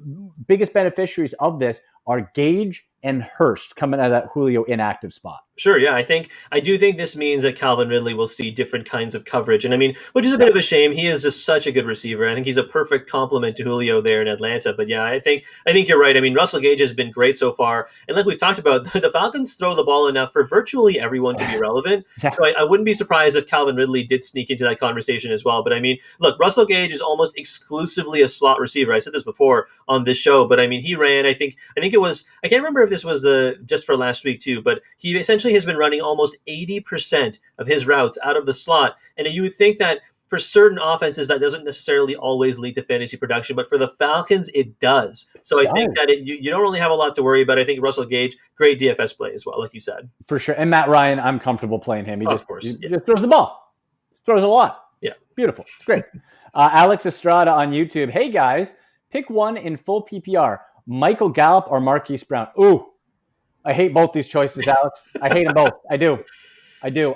biggest beneficiaries of this are Gage and Hurst coming out of that Julio inactive spot. Sure, yeah. I do think this means that Calvin Ridley will see different kinds of coverage. And I mean, which is a bit of a shame. He is just such a good receiver. I think he's a perfect complement to Julio there in Atlanta. But yeah, I think you're right. I mean, Russell Gage has been great so far. And like we've talked about, the Falcons throw the ball enough for virtually everyone to be relevant. So I wouldn't be surprised if Calvin Ridley did sneak into that conversation as well. But I mean, look, Russell Gage is almost exclusively a slot receiver. I said this before on this show, but I mean, he ran, I think it was, I can't remember if this was just for last week too, but he essentially has been running almost 80% of his routes out of the slot. And you would think that for certain offenses, that doesn't necessarily always lead to fantasy production, but for the Falcons, it does. So I think that you don't really have a lot to worry about. I think Russell Gage, great DFS play as well, like you said. For sure. And Matt Ryan, I'm comfortable playing him. He just throws the ball. Just throws a lot. Yeah. Beautiful. Great. Alex Estrada on YouTube. Hey, guys, pick one in full PPR. Michael Gallup or Marquise Brown? Ooh, I hate both these choices, Alex. I hate them both. I do.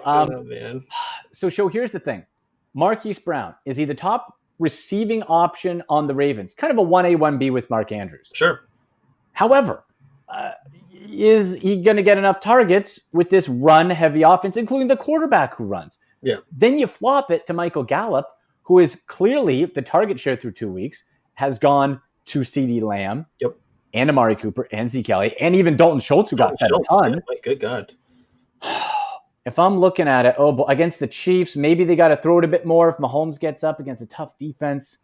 Oh, man. So here's the thing. Marquise Brown, is he the top receiving option on the Ravens? Kind of a 1A, 1B with Mark Andrews. Sure. However, is he going to get enough targets with this run-heavy offense, including the quarterback who runs? Yeah. Then you flop it to Michael Gallup, who is clearly the target share through 2 weeks, has gone to CeeDee Lamb. Yep. and Amari Cooper and Zeke Elliott and even Dalton Schultz, who got fed a ton. Yeah, my good God. If I'm looking at it, against the Chiefs, maybe they got to throw it a bit more if Mahomes gets up against a tough defense.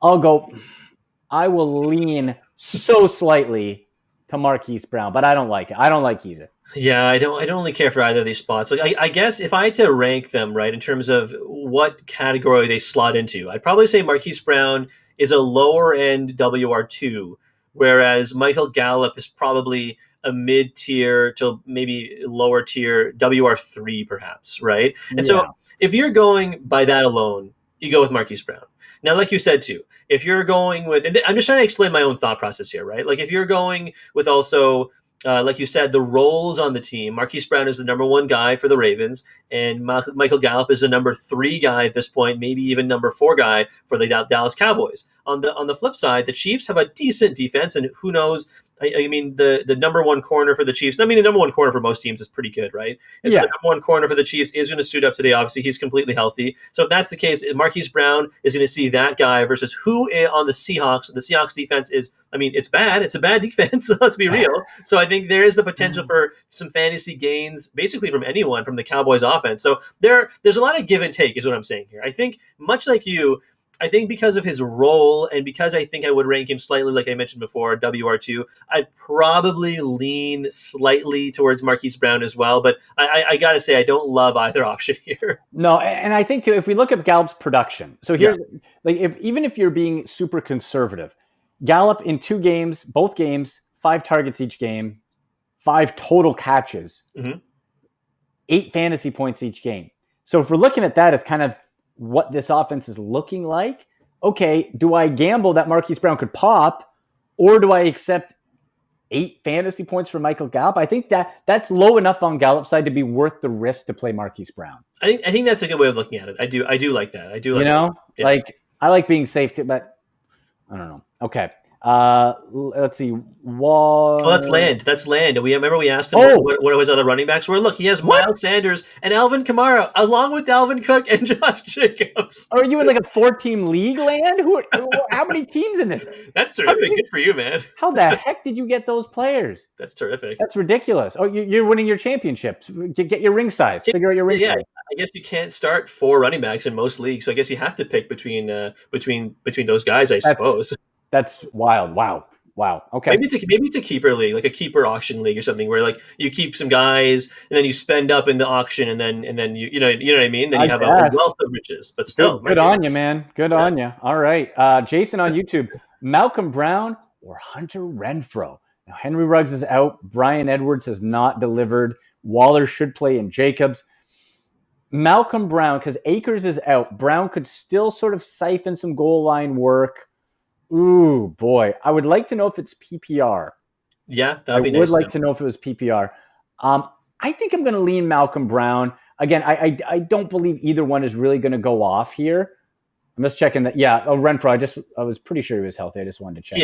I will lean so slightly to Marquise Brown, but I don't like it. I don't like either. Yeah, I don't really care for either of these spots. Like, I guess if I had to rank them, right, in terms of what category they slot into, I'd probably say Marquise Brown is a lower end WR2, whereas Michael Gallup is probably a mid tier to maybe lower tier WR3, perhaps, right? And so if you're going by that alone, you go with Marquise Brown. Now, like you said too, if you're going with, and I'm just trying to explain my own thought process here, right? Like if you're going with also, like you said, the roles on the team, Marquise Brown is the number 1 guy for the Ravens, and Michael Gallup is the number 3 guy at this point, maybe even number 4 guy for the Dallas Cowboys. On the flip side, the Chiefs have a decent defense, and who knows? I mean, the number 1 corner for the Chiefs. I mean, the number 1 corner for most teams is pretty good, right? And so the number 1 corner for the Chiefs is going to suit up today. Obviously, he's completely healthy. So if that's the case, Marquise Brown is going to see that guy versus who on the Seahawks. The Seahawks defense is, I mean, it's bad. It's a bad defense. Let's be real. So I think there is the potential for some fantasy gains, basically from anyone from the Cowboys offense. So there's a lot of give and take, is what I'm saying here. I think much like you. I think because of his role and because I think I would rank him slightly, like I mentioned before, WR2, I'd probably lean slightly towards Marquise Brown as well. But I got to say, I don't love either option here. No, and I think, too, if we look at Gallup's production, so here's, like, even if you're being super conservative, Gallup in 2 games, both games, 5 targets each game, 5 total catches, 8 fantasy points each game. So if we're looking at that as kind of what this offense is looking like, okay, do I gamble that Marquise Brown could pop, or do I accept 8 fantasy points from Michael Gallup? I think that's low enough on Gallup's side to be worth the risk to play Marquise Brown. I think that's a good way of looking at it. I do like that. I do like, like, I like being safe too, but I don't know. Okay. Let's see. That's Land. That's Land. And we asked him what his other running backs were. Look, he has Miles Sanders and Alvin Kamara, along with Dalvin Cook and Josh Jacobs. Are you in like a 4-team league, Land? How many teams in this? That's terrific. Good for you, man. How the heck did you get those players? That's terrific. That's ridiculous. Oh, you're winning your championships. Get your ring size. Figure out your ring size. I guess you can't start 4 running backs in most leagues, so I guess you have to pick between those guys, I suppose. That's wild. Wow. Okay. Maybe it's a keeper league, like a keeper auction league or something, where like you keep some guys and then you spend up in the auction and then you know what I mean. Then you have a wealth of riches. But still, good on you, man. Good on you. All right, Jason on YouTube: Malcolm Brown or Hunter Renfrow? Now Henry Ruggs is out. Brian Edwards has not delivered. Waller should play in Jacobs. Malcolm Brown, because Akers is out. Brown could still sort of siphon some goal line work. Ooh, boy. I would like to know if it's PPR. Yeah, I would like to know if it was PPR. I think I'm going to lean Malcolm Brown. Again, I don't believe either one is really going to go off here. I'm just checking that. Yeah, Renfrow, I was pretty sure he was healthy. I just wanted to check.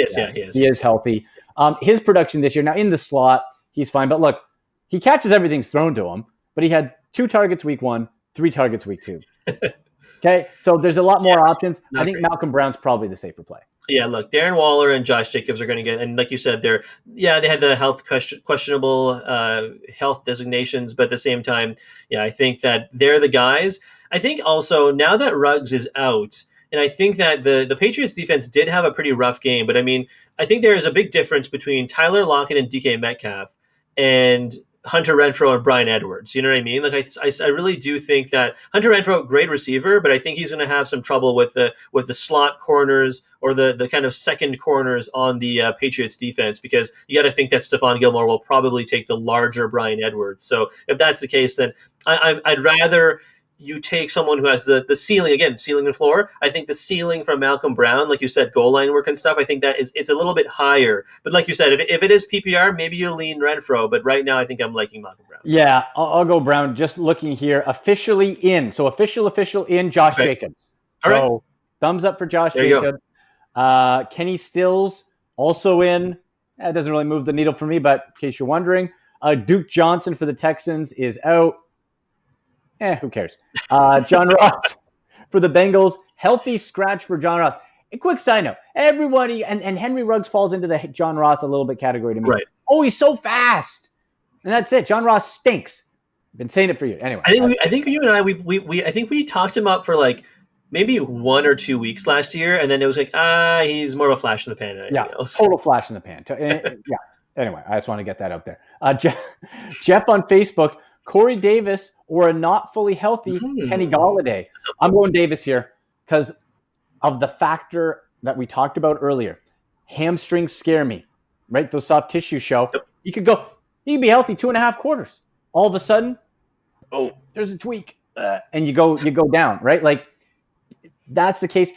He is healthy. His production this year, now in the slot, he's fine. But look, he catches everything's thrown to him. But he had 2 targets week 1, 3 targets week 2. Okay, so there's a lot more options. I think Malcolm Brown's probably the safer play. Yeah, look, Darren Waller and Josh Jacobs are going to get, and like you said, they had the questionable health designations, but at the same time, I think that they're the guys. I think also now that Ruggs is out, and I think that the Patriots defense did have a pretty rough game, but I mean, I think there is a big difference between Tyler Lockett and DK Metcalf and Hunter Renfrow and Brian Edwards. You know what I mean? Like I really do think that Hunter Renfrow, great receiver, but I think he's going to have some trouble with the slot corners or the kind of second corners on the Patriots defense, because you got to think that Stephon Gilmore will probably take the larger Brian Edwards. So if that's the case, then I'd rather you take someone who has the ceiling, again, ceiling and floor. I think the ceiling from Malcolm Brown, like you said, goal line work and stuff, I think that it's a little bit higher. But like you said, if it is PPR, maybe you lean Renfrow. But right now, I think I'm liking Malcolm Brown. Yeah, I'll go Brown. Just looking here, officially in. So official in, Josh Jacobs. So thumbs up for Josh Jacobs. Kenny Stills also in. That doesn't really move the needle for me, but in case you're wondering. Duke Johnson for the Texans is out. Who cares? John Ross for the Bengals. Healthy scratch for John Ross. A quick side note. Everybody, and Henry Ruggs falls into the John Ross a little bit category to me. Right. Oh, he's so fast. And that's it. John Ross stinks. Been saying it for you. Anyway. I think you and I think we talked him up for like maybe 1 or 2 weeks last year, and then it was like, he's more of a flash in the pan than anything else. Total flash in the pan. Yeah. Anyway, I just want to get that out there. Jeff on Facebook, Corey Davis or a not fully healthy Kenny Golladay. I'm going Davis here because of the factor that we talked about earlier. Hamstrings scare me, right? Those soft tissue show. Yep. He could be healthy 2.5 quarters. All of a sudden, there's a tweak, and you go down, right? Like that's the case.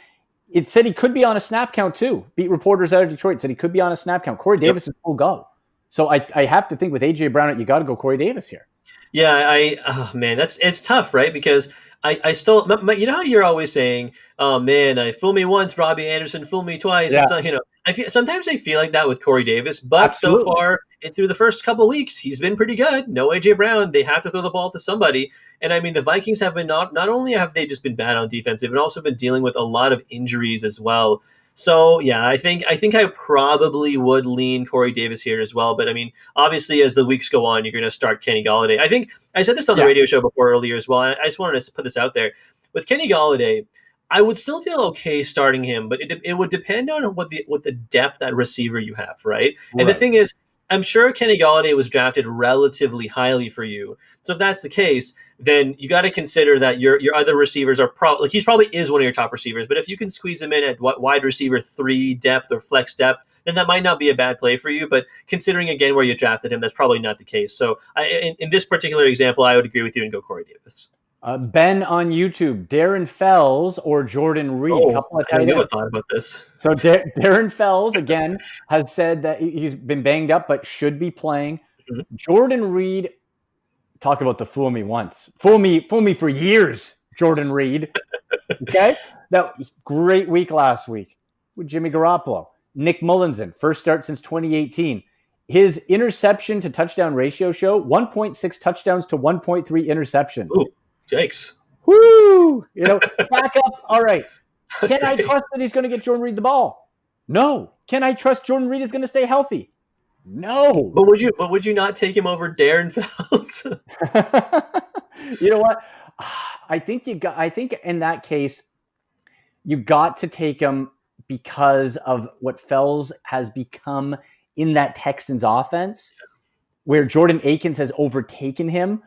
It said he could be on a snap count too. Beat reporters out of Detroit said he could be on a snap count. Corey Davis is full go. So I have to think with AJ Brown, you got to go Corey Davis here. Yeah, it's tough, right? Because I still, you know how you're always saying, oh man, fool me once, Robby Anderson, fool me twice. Yeah. It's not, sometimes I feel like that with Corey Davis, but Absolutely. So far through the first couple of weeks, he's been pretty good. No AJ Brown, they have to throw the ball to somebody. And I mean, the Vikings have been not only have they just been bad on defense, they've also been dealing with a lot of injuries as well. So yeah, I think I probably would lean Corey Davis here as well. But I mean, obviously, as the weeks go on, you're going to start Kenny Golladay. I think I said this on the radio show before earlier as well. I just wanted to put this out there with Kenny Golladay. I would still feel okay starting him, but it would depend on what the depth at receiver you have, right? And the thing is, I'm sure Kenny Golladay was drafted relatively highly for you. So if that's the case, then you got to consider that your other receivers are probably he probably is one of your top receivers. But if you can squeeze him in at wide receiver 3 depth or flex depth, then that might not be a bad play for you. But considering again where you drafted him, that's probably not the case. So in this particular example, I would agree with you and go Corey Davis. Ben on YouTube, Darren Fells or Jordan Reed. Couple of tight ends. I never thought about this. So Darren Fells, again, has said that he's been banged up but should be playing. Mm-hmm. Jordan Reed, talk about the fool me once. Fool me for years, Jordan Reed. Okay? That great week last week with Jimmy Garoppolo. Nick Mullinson, first start since 2018. His interception to touchdown ratio show, 1.6 touchdowns to 1.3 interceptions. Ooh. Yikes. Woo! Back up. All right. Can I trust that he's going to get Jordan Reed the ball? No. Can I trust Jordan Reed is going to stay healthy? No. But would you not take him over Darren Fells? You know what? I think in that case, you got to take him because of what Fells has become in that Texans offense, where Jordan Akins has overtaken him.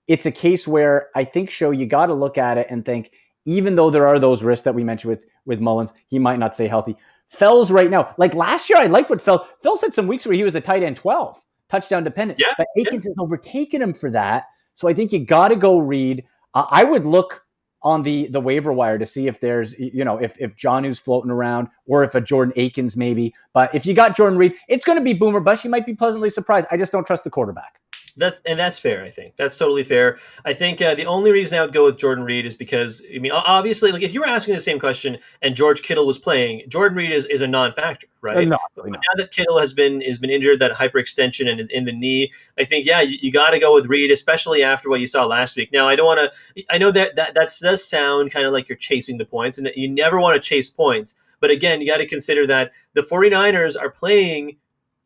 It's a case where I think, you got to look at it and think, even though there are those risks that we mentioned with Mullins, he might not stay healthy. Fells right now, like last year, I liked what Fells had some weeks where he was a tight end 12, touchdown dependent. Yeah, but Akins has overtaken him for that. So I think you got to go Reed. I would look on the waiver wire to see if there's, if Jonnu's floating around or if a Jordan Akins maybe. But if you got Jordan Reed, it's going to be boomer bust. You might be pleasantly surprised. I just don't trust the quarterback. That's fair. I think that's totally fair. I think the only reason I would go with Jordan Reed is because obviously, like if you were asking the same question and George Kittle was playing, Jordan Reed is a non-factor, right? No. Now that Kittle has been injured, that hyperextension and is in the knee, I think you got to go with Reed, especially after what you saw last week. Now I don't want to. I know that does sound kind of like you're chasing the points, and you never want to chase points. But again, you got to consider that the 49ers are playing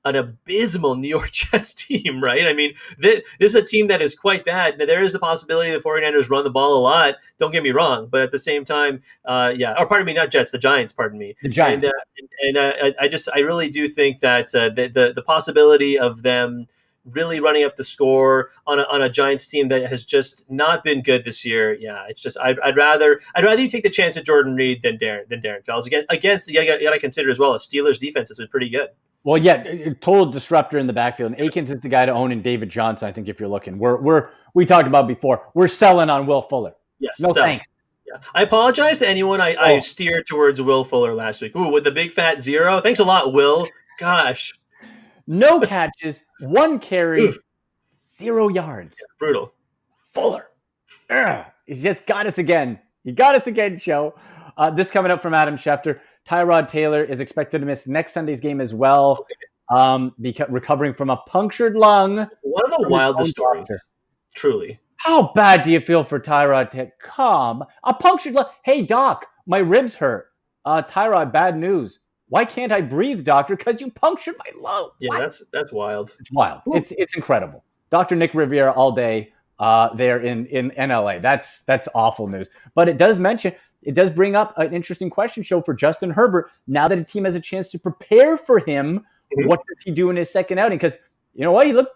an abysmal New York Jets team, right? I mean, this is a team that is quite bad. Now, there is a possibility the 49ers run the ball a lot. Don't get me wrong. But at the same time, or pardon me, not Jets, the Giants, pardon me. The Giants. I really do think that the possibility of them really running up the score on a Giants team that has just not been good this year. Yeah, it's just I'd rather you take the chance at Jordan Reed than Darren Fells. Against you got to consider as well, a Steelers defense has been pretty good. Well, yeah, total disruptor in the backfield. And Akins is the guy to own in David Johnson, I think, if you're looking. We talked about before. We're selling on Will Fuller. Yes. No thanks. Yeah. I apologize to anyone I steered towards Will Fuller last week. Ooh, with the big fat 0. Thanks a lot, Will. Gosh. No catches, 1 carry, 0 yards. Yeah, brutal. Fuller. He's just got us again. You got us again, Joe. This coming up from Adam Schefter. Tyrod Taylor is expected to miss next Sunday's game as well, because recovering from a punctured lung. One of the wildest stories, truly. How bad do you feel for Tyrod? A punctured lung. Hey, doc, my ribs hurt. Tyrod, bad news. Why can't I breathe, doctor? Because you punctured my lung. Yeah, that's wild. It's wild. Ooh. It's incredible. Dr. Nick Riviera all day there in LA. That's awful news. But it does bring up an interesting question show for Justin Herbert. Now that a team has a chance to prepare for him, what does he do in his second outing? Because you know what? He looked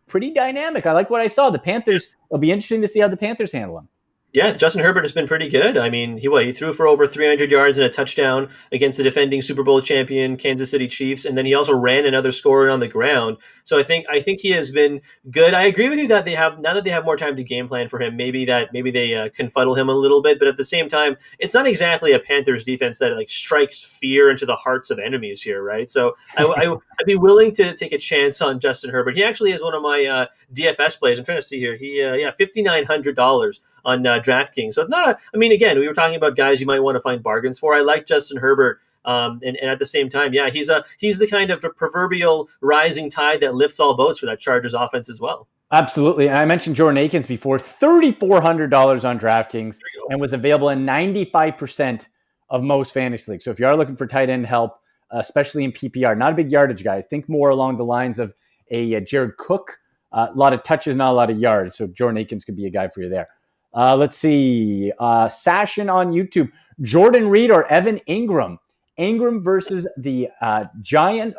pretty dynamic. I like what I saw. The Panthers, it'll be interesting to see how the Panthers handle him. Yeah, Justin Herbert has been pretty good. I mean, he threw for over 300 yards and a touchdown against the defending Super Bowl champion Kansas City Chiefs, and then he also ran another score on the ground. So I think he has been good. I agree with you that now that they have more time to game plan for him, maybe they confuddle him a little bit. But at the same time, it's not exactly a Panthers defense that like strikes fear into the hearts of enemies here, right? So I'd be willing to take a chance on Justin Herbert. He actually is one of my DFS plays. I'm trying to see here. He $5,900 on DraftKings. So it's not again, we were talking about guys you might want to find bargains for. I like Justin Herbert. And at the same time, yeah, he's the kind of a proverbial rising tide that lifts all boats for that Chargers offense as well. Absolutely. And I mentioned Jordan Akins before, $3,400 on DraftKings and was available in 95% of most fantasy leagues. So if you are looking for tight end help, especially in PPR, not a big yardage guy, think more along the lines of a Jared Cook, a lot of touches, not a lot of yards. So Jordan Akins could be a guy for you there. Let's see. Sashin on YouTube. Jordan Reed or Evan Engram. Engram versus the Engram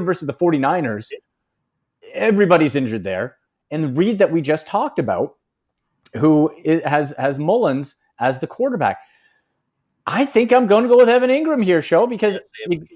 versus the 49ers. Everybody's injured there. And the Reed that we just talked about, who has Mullins as the quarterback. I think I'm going to go with Evan Engram here, Show, because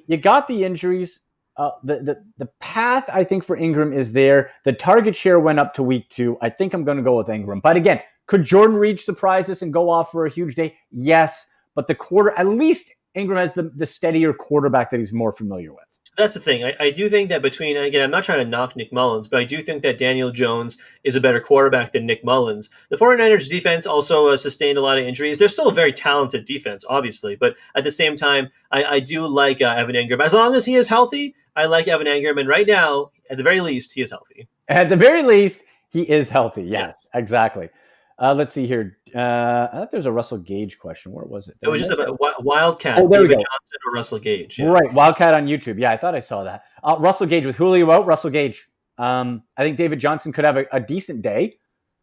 you got the injuries. The path, I think, for Engram is there. The target share went up to week 2. I think I'm going to go with Engram. But again, could Jordan Reed surprise us and go off for a huge day? Yes. But at least Engram has the steadier quarterback that he's more familiar with. That's the thing. I do think that I'm not trying to knock Nick Mullins, but I do think that Daniel Jones is a better quarterback than Nick Mullins. The 49ers defense also sustained a lot of injuries. They're still a very talented defense, obviously, but at the same time, I do like Evan Engram. As long as he is healthy, I like Evan Engram, and right now, at the very least, he is healthy. At the very least, he is healthy. Yes, exactly. Let's see here. I thought there's a Russell Gage question. Where was it? It was just about Wildcat. Oh, there we go. Johnson or Russell Gage. Yeah. Right, Wildcat on YouTube. Yeah, I thought I saw that. Russell Gage with Julio out. Russell Gage. I think David Johnson could have a decent day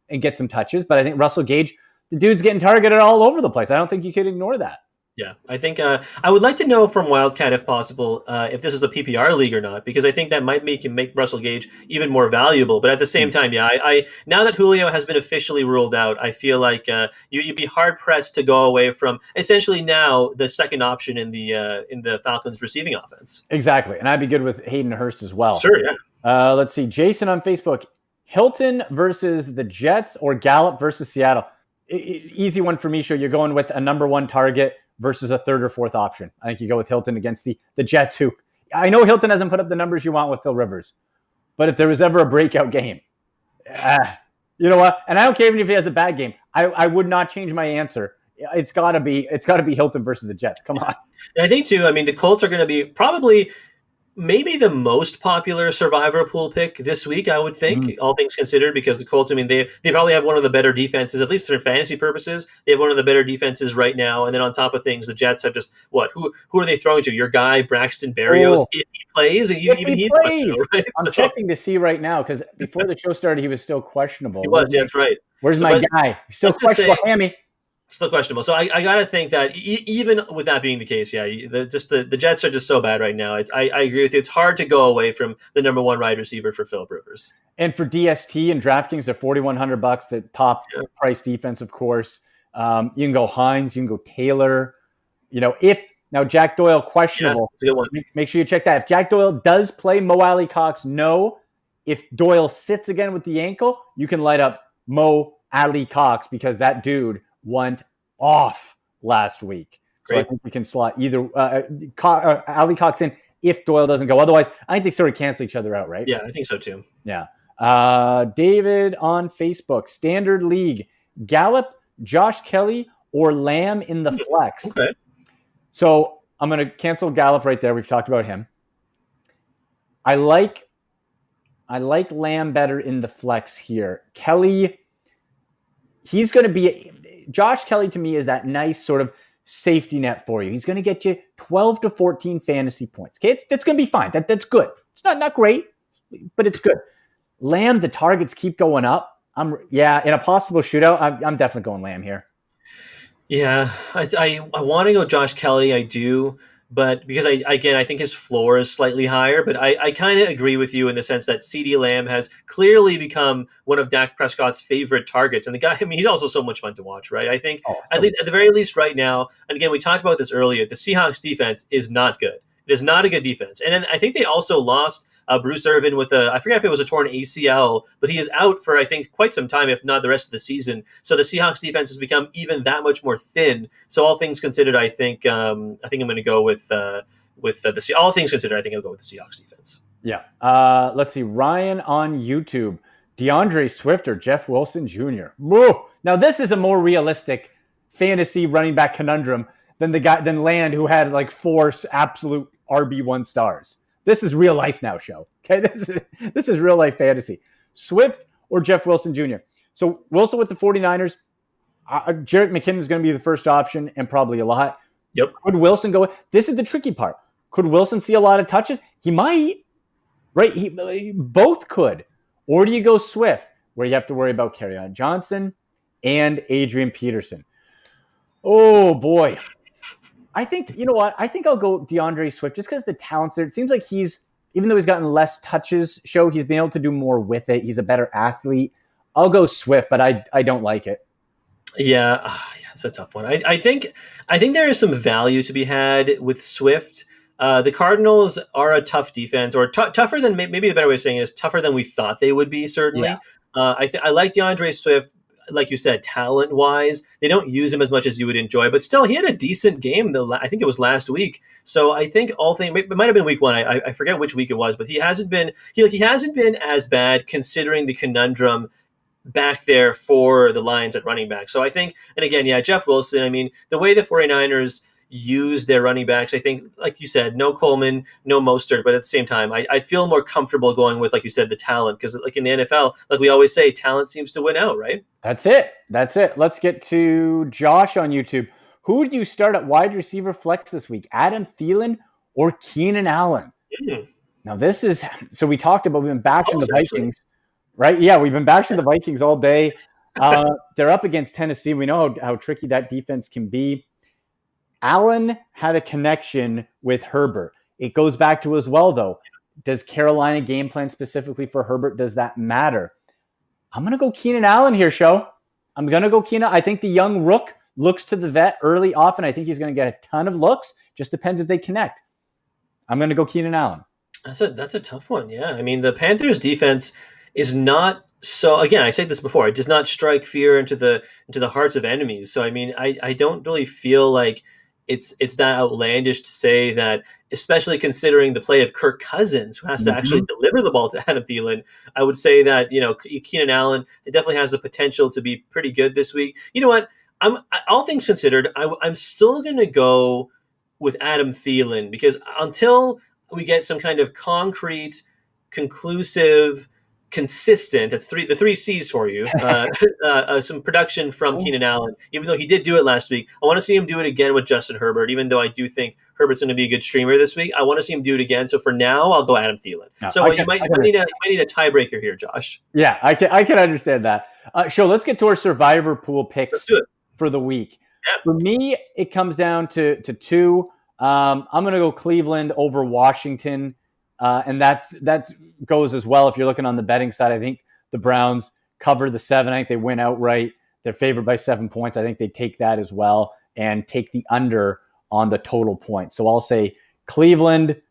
and get some touches, but I think Russell Gage, the dude's getting targeted all over the place. I don't think you could ignore that. Yeah, I think I would like to know from Wildcat, if possible, if this is a PPR league or not, because I think that might make Russell Gage even more valuable. But at the same time, yeah, I now that Julio has been officially ruled out, I feel like you'd be hard pressed to go away from essentially now the second option in the Falcons receiving offense. Exactly, and I'd be good with Hayden Hurst as well. Sure, yeah. Let's see, Jason on Facebook: Hilton versus the Jets or Gallup versus Seattle. Easy one for me. Sure, you're going with a number 1 target versus a third or fourth option. I think you go with Hilton against the Jets, who I know Hilton hasn't put up the numbers you want with Phil Rivers, but if there was ever a breakout game, you know what? And I don't care even if he has a bad game. I would not change my answer. It's got to be Hilton versus the Jets. Come on. And I think too. I mean, the Colts are going to be probably maybe the most popular survivor pool pick this week, I would think, all things considered, because the Colts, I mean, they probably have one of the better defenses, at least for fantasy purposes. They have one of the better defenses right now. And then on top of things, the Jets have just, who are they throwing to? Your guy, Braxton Berrios, if he plays? If he plays. Right? I'm checking to see right now, because before the show started, he was still questionable. He was, that's right. Where's my guy? He's still questionable, Hammy. Still questionable. So I got to think that even with that being the case, yeah, the Jets are just so bad right now. I agree with you. It's hard to go away from the number 1 wide receiver for Philip Rivers. And for DST and DraftKings, they're $4,100. The top price defense, of course. You can go Hines. You can go Taylor. Now Jack Doyle questionable. Yeah, good one. Make sure you check that. If Jack Doyle does play, Mo Alley Cox, no. If Doyle sits again with the ankle, you can light up Mo Alley Cox because that dude went off last week. So I think we can slot either Ali Cox in if Doyle doesn't go. Otherwise, I think they sort of cancel each other out, right? Yeah, I think so too. Yeah. David on Facebook, Standard League, Gallup, Josh Kelly, or Lamb in the flex. Okay. So I'm going to cancel Gallup right there. We've talked about him. I like Lamb better in the flex here. Kelly, he's going to be... Josh Kelly, to me, is that nice sort of safety net for you. He's going to get you 12 to 14 fantasy points. Okay, that's going to be fine. That's good. It's not great, but it's good. Lamb, the targets keep going up. In a possible shootout, I'm definitely going Lamb here. Yeah, I want to go Josh Kelly. I do. But because I think his floor is slightly higher, but I kind of agree with you in the sense that CeeDee Lamb has clearly become one of Dak Prescott's favorite targets. And the guy, I mean, he's also so much fun to watch, right? I think at the very least right now, and again, we talked about this earlier, the Seahawks defense is not good. It is not a good defense. And then I think they also lost Bruce Irvin with I forget if it was a torn ACL, but he is out for, I think, quite some time, if not the rest of the season. So the Seahawks defense has become even that much more thin. So all things considered, I think I'm going to go with the all things considered, I think I'll go with the Seahawks defense. Yeah. Let's see. Ryan on YouTube. DeAndre Swift or Jeff Wilson Jr. Whoa. Now this is a more realistic fantasy running back conundrum than Land, who had like 4 absolute RB1 stars. This is real life now, show. Okay, this is real life fantasy. Swift or Jeff Wilson Jr. So Wilson with the 49ers. Jerick McKinnon is going to be the first option and probably a lot. Yep. Could Wilson go? This is the tricky part. Could Wilson see a lot of touches? He might. Right? He both could. Or do you go Swift, where you have to worry about Kerryon Johnson and Adrian Peterson? Oh, boy. I think, you know what? I think I'll go DeAndre Swift just because the talent's there. It seems like even though he's gotten less touches, he's been able to do more with it. He's a better athlete. I'll go Swift, but I don't like it. Yeah, it's a tough one. I think there is some value to be had with Swift. The Cardinals are a tough defense, or tougher than, maybe a better way of saying it is tougher than we thought they would be, certainly. Yeah. I like DeAndre Swift. Like you said, talent-wise, they don't use him as much as you would enjoy, but still, he had a decent game. I think it was last week. So I think it might have been week 1. I forget which week it was, but he hasn't been as bad considering the conundrum back there for the Lions at running back. So I think, and again, Jeff Wilson. I mean, the way the 49ers use their running backs, I think, like you said, no Coleman, no Mostert, but at the same time, I feel more comfortable going with, like you said, the talent, because like in the NFL, like we always say, talent seems to win out, right? That's it. Let's get to Josh on YouTube. Who would you start at wide receiver flex this week? Adam Thielen or Keenan Allen? Now this is, so we talked about, we've been bashing the Vikings, right? Yeah, we've been bashing the Vikings all day. They're up against Tennessee. We know how tricky that defense can be. Allen had a connection with Herbert. It goes back to as well, though. Does Carolina game plan specifically for Herbert? Does that matter? I'm going to go Keenan Allen here, show. I'm going to go Keenan. I think the young rook looks to the vet early often. I think he's going to get a ton of looks. Just depends if they connect. I'm going to go Keenan Allen. That's a tough one, yeah. I mean, the Panthers defense is not so, again, I said this before, it does not strike fear into the hearts of enemies. So, I mean, I don't really feel like it's that outlandish to say that, especially considering the play of Kirk Cousins, who has to actually deliver the ball to Adam Thielen. I would say that, Keenan Allen, it definitely has the potential to be pretty good this week. You know what? All things considered, I'm still going to go with Adam Thielen, because until we get some kind of concrete, conclusive, consistent, that's the 3 C's for you, some production from Keenan Allen, even though he did do it last week. I want to see him do it again with Justin Herbert, even though I do think Herbert's going to be a good streamer this week. I want to see him do it again. So for now, I'll go Adam Thielen. No, so you might need a tiebreaker here, Josh. Yeah, I can understand that. Let's get to our survivor pool picks for the week. Yeah. For me, it comes down to 2. I'm going to go Cleveland over Washington. And that goes as well if you're looking on the betting side. I think the Browns cover the 7. I think they win outright. They're favored by 7 points. I think they take that as well and take the under on the total points. So I'll say Cleveland,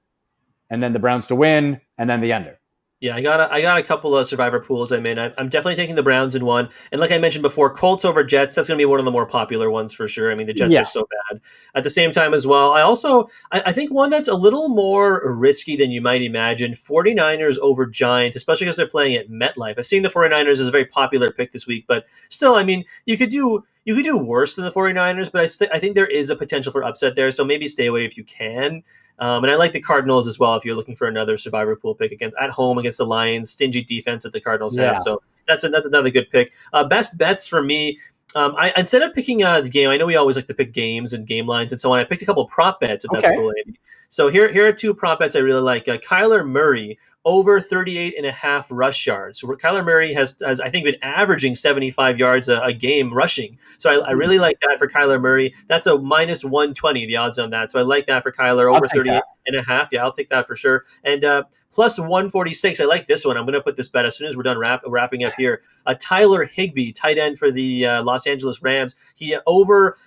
and then the Browns to win, and then the under. Yeah, I got a couple of survivor pools I'm in. I'm definitely taking the Browns in one. And like I mentioned before, Colts over Jets, that's going to be one of the more popular ones for sure. I mean, the Jets are so bad. At the same time as well, I think one that's a little more risky than you might imagine, 49ers over Giants, especially because they're playing at MetLife. I've seen the 49ers as a very popular pick this week, but still, I mean, you could do worse than the 49ers, but I think there is a potential for upset there, so maybe stay away if you can. And I like the Cardinals as well if you're looking for another survivor pool pick at home against the Lions, stingy defense that the Cardinals have. So that's another good pick. Best bets for me, I instead of picking the game, I know we always like to pick games and game lines and so on. I picked a couple prop bets, if that's cool, Andy. So here are two prop bets I really like. Kyler Murray over 38.5 rush yards. So Kyler Murray has I think been averaging 75 yards a game rushing. So I really like that for Kyler Murray. That's a minus 120 the odds on that. So I like that for Kyler over 38.5. Yeah, I'll take that for sure. And plus 146. I like this one. I'm going to put this bet as soon as we're done wrapping up here. Tyler Higbee, tight end for the Los Angeles Rams. You're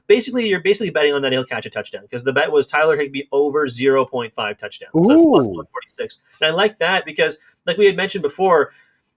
basically betting on that he'll catch a touchdown because the bet was Tyler Higbee over 0.5 touchdowns. So it's plus 146. And I like that because, like we had mentioned before,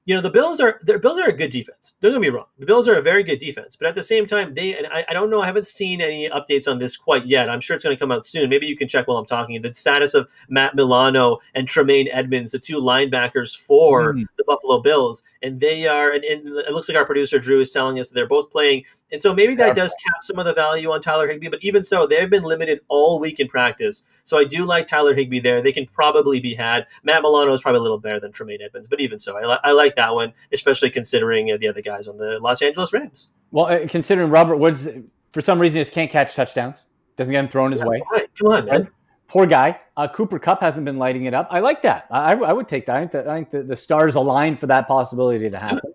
the Bills are a good defense. Don't get me wrong. The Bills are a very good defense. But at the same time, I don't know. I haven't seen any updates on this quite yet. I'm sure it's going to come out soon. Maybe you can check while I'm talking. The status of Matt Milano and Tremaine Edmonds, the two linebackers for the Buffalo Bills. And they are, and it looks like our producer Drew is telling us that they're both playing. And so maybe that does cap some of the value on Tyler Higbee. But even so, they've been limited all week in practice. So I do like Tyler Higbee there. They can probably be had. Matt Milano is probably a little better than Tremaine Edmonds. But even so, I like that one, especially considering the other guys on the Los Angeles Rams. Well, considering Robert Woods, for some reason, just can't catch touchdowns. Doesn't get him thrown his way. Right. Come on, man. Poor guy. Cooper Kupp hasn't been lighting it up. I like that. I would take that. I think the stars align for that possibility to happen.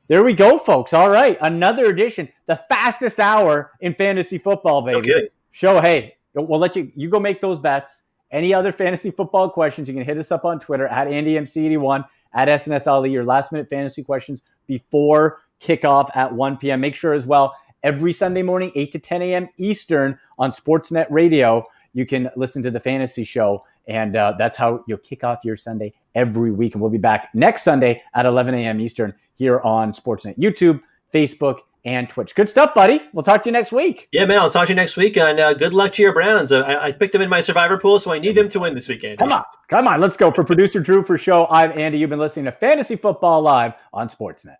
There we go, folks. All right. Another edition. The fastest hour in fantasy football, baby. Okay. Shoaib, we'll let you go make those bets. Any other fantasy football questions, you can hit us up on Twitter at AndyMC81, at SNS Alli, your last-minute fantasy questions before kickoff at 1 p.m. Make sure as well, every Sunday morning, 8 to 10 a.m. Eastern on Sportsnet Radio, you can listen to the fantasy show, and that's how you'll kick off your Sunday every week. And we'll be back next Sunday at 11 a.m. Eastern here on Sportsnet, YouTube, Facebook, and Twitch. Good stuff, buddy. We'll talk to you next week. Yeah, man. I'll talk to you next week. And good luck to your Browns. I picked them in my survivor pool, so I need them to win this weekend. Come on. Let's go. For producer Drew, for show, I'm Andy. You've been listening to Fantasy Football Live on Sportsnet.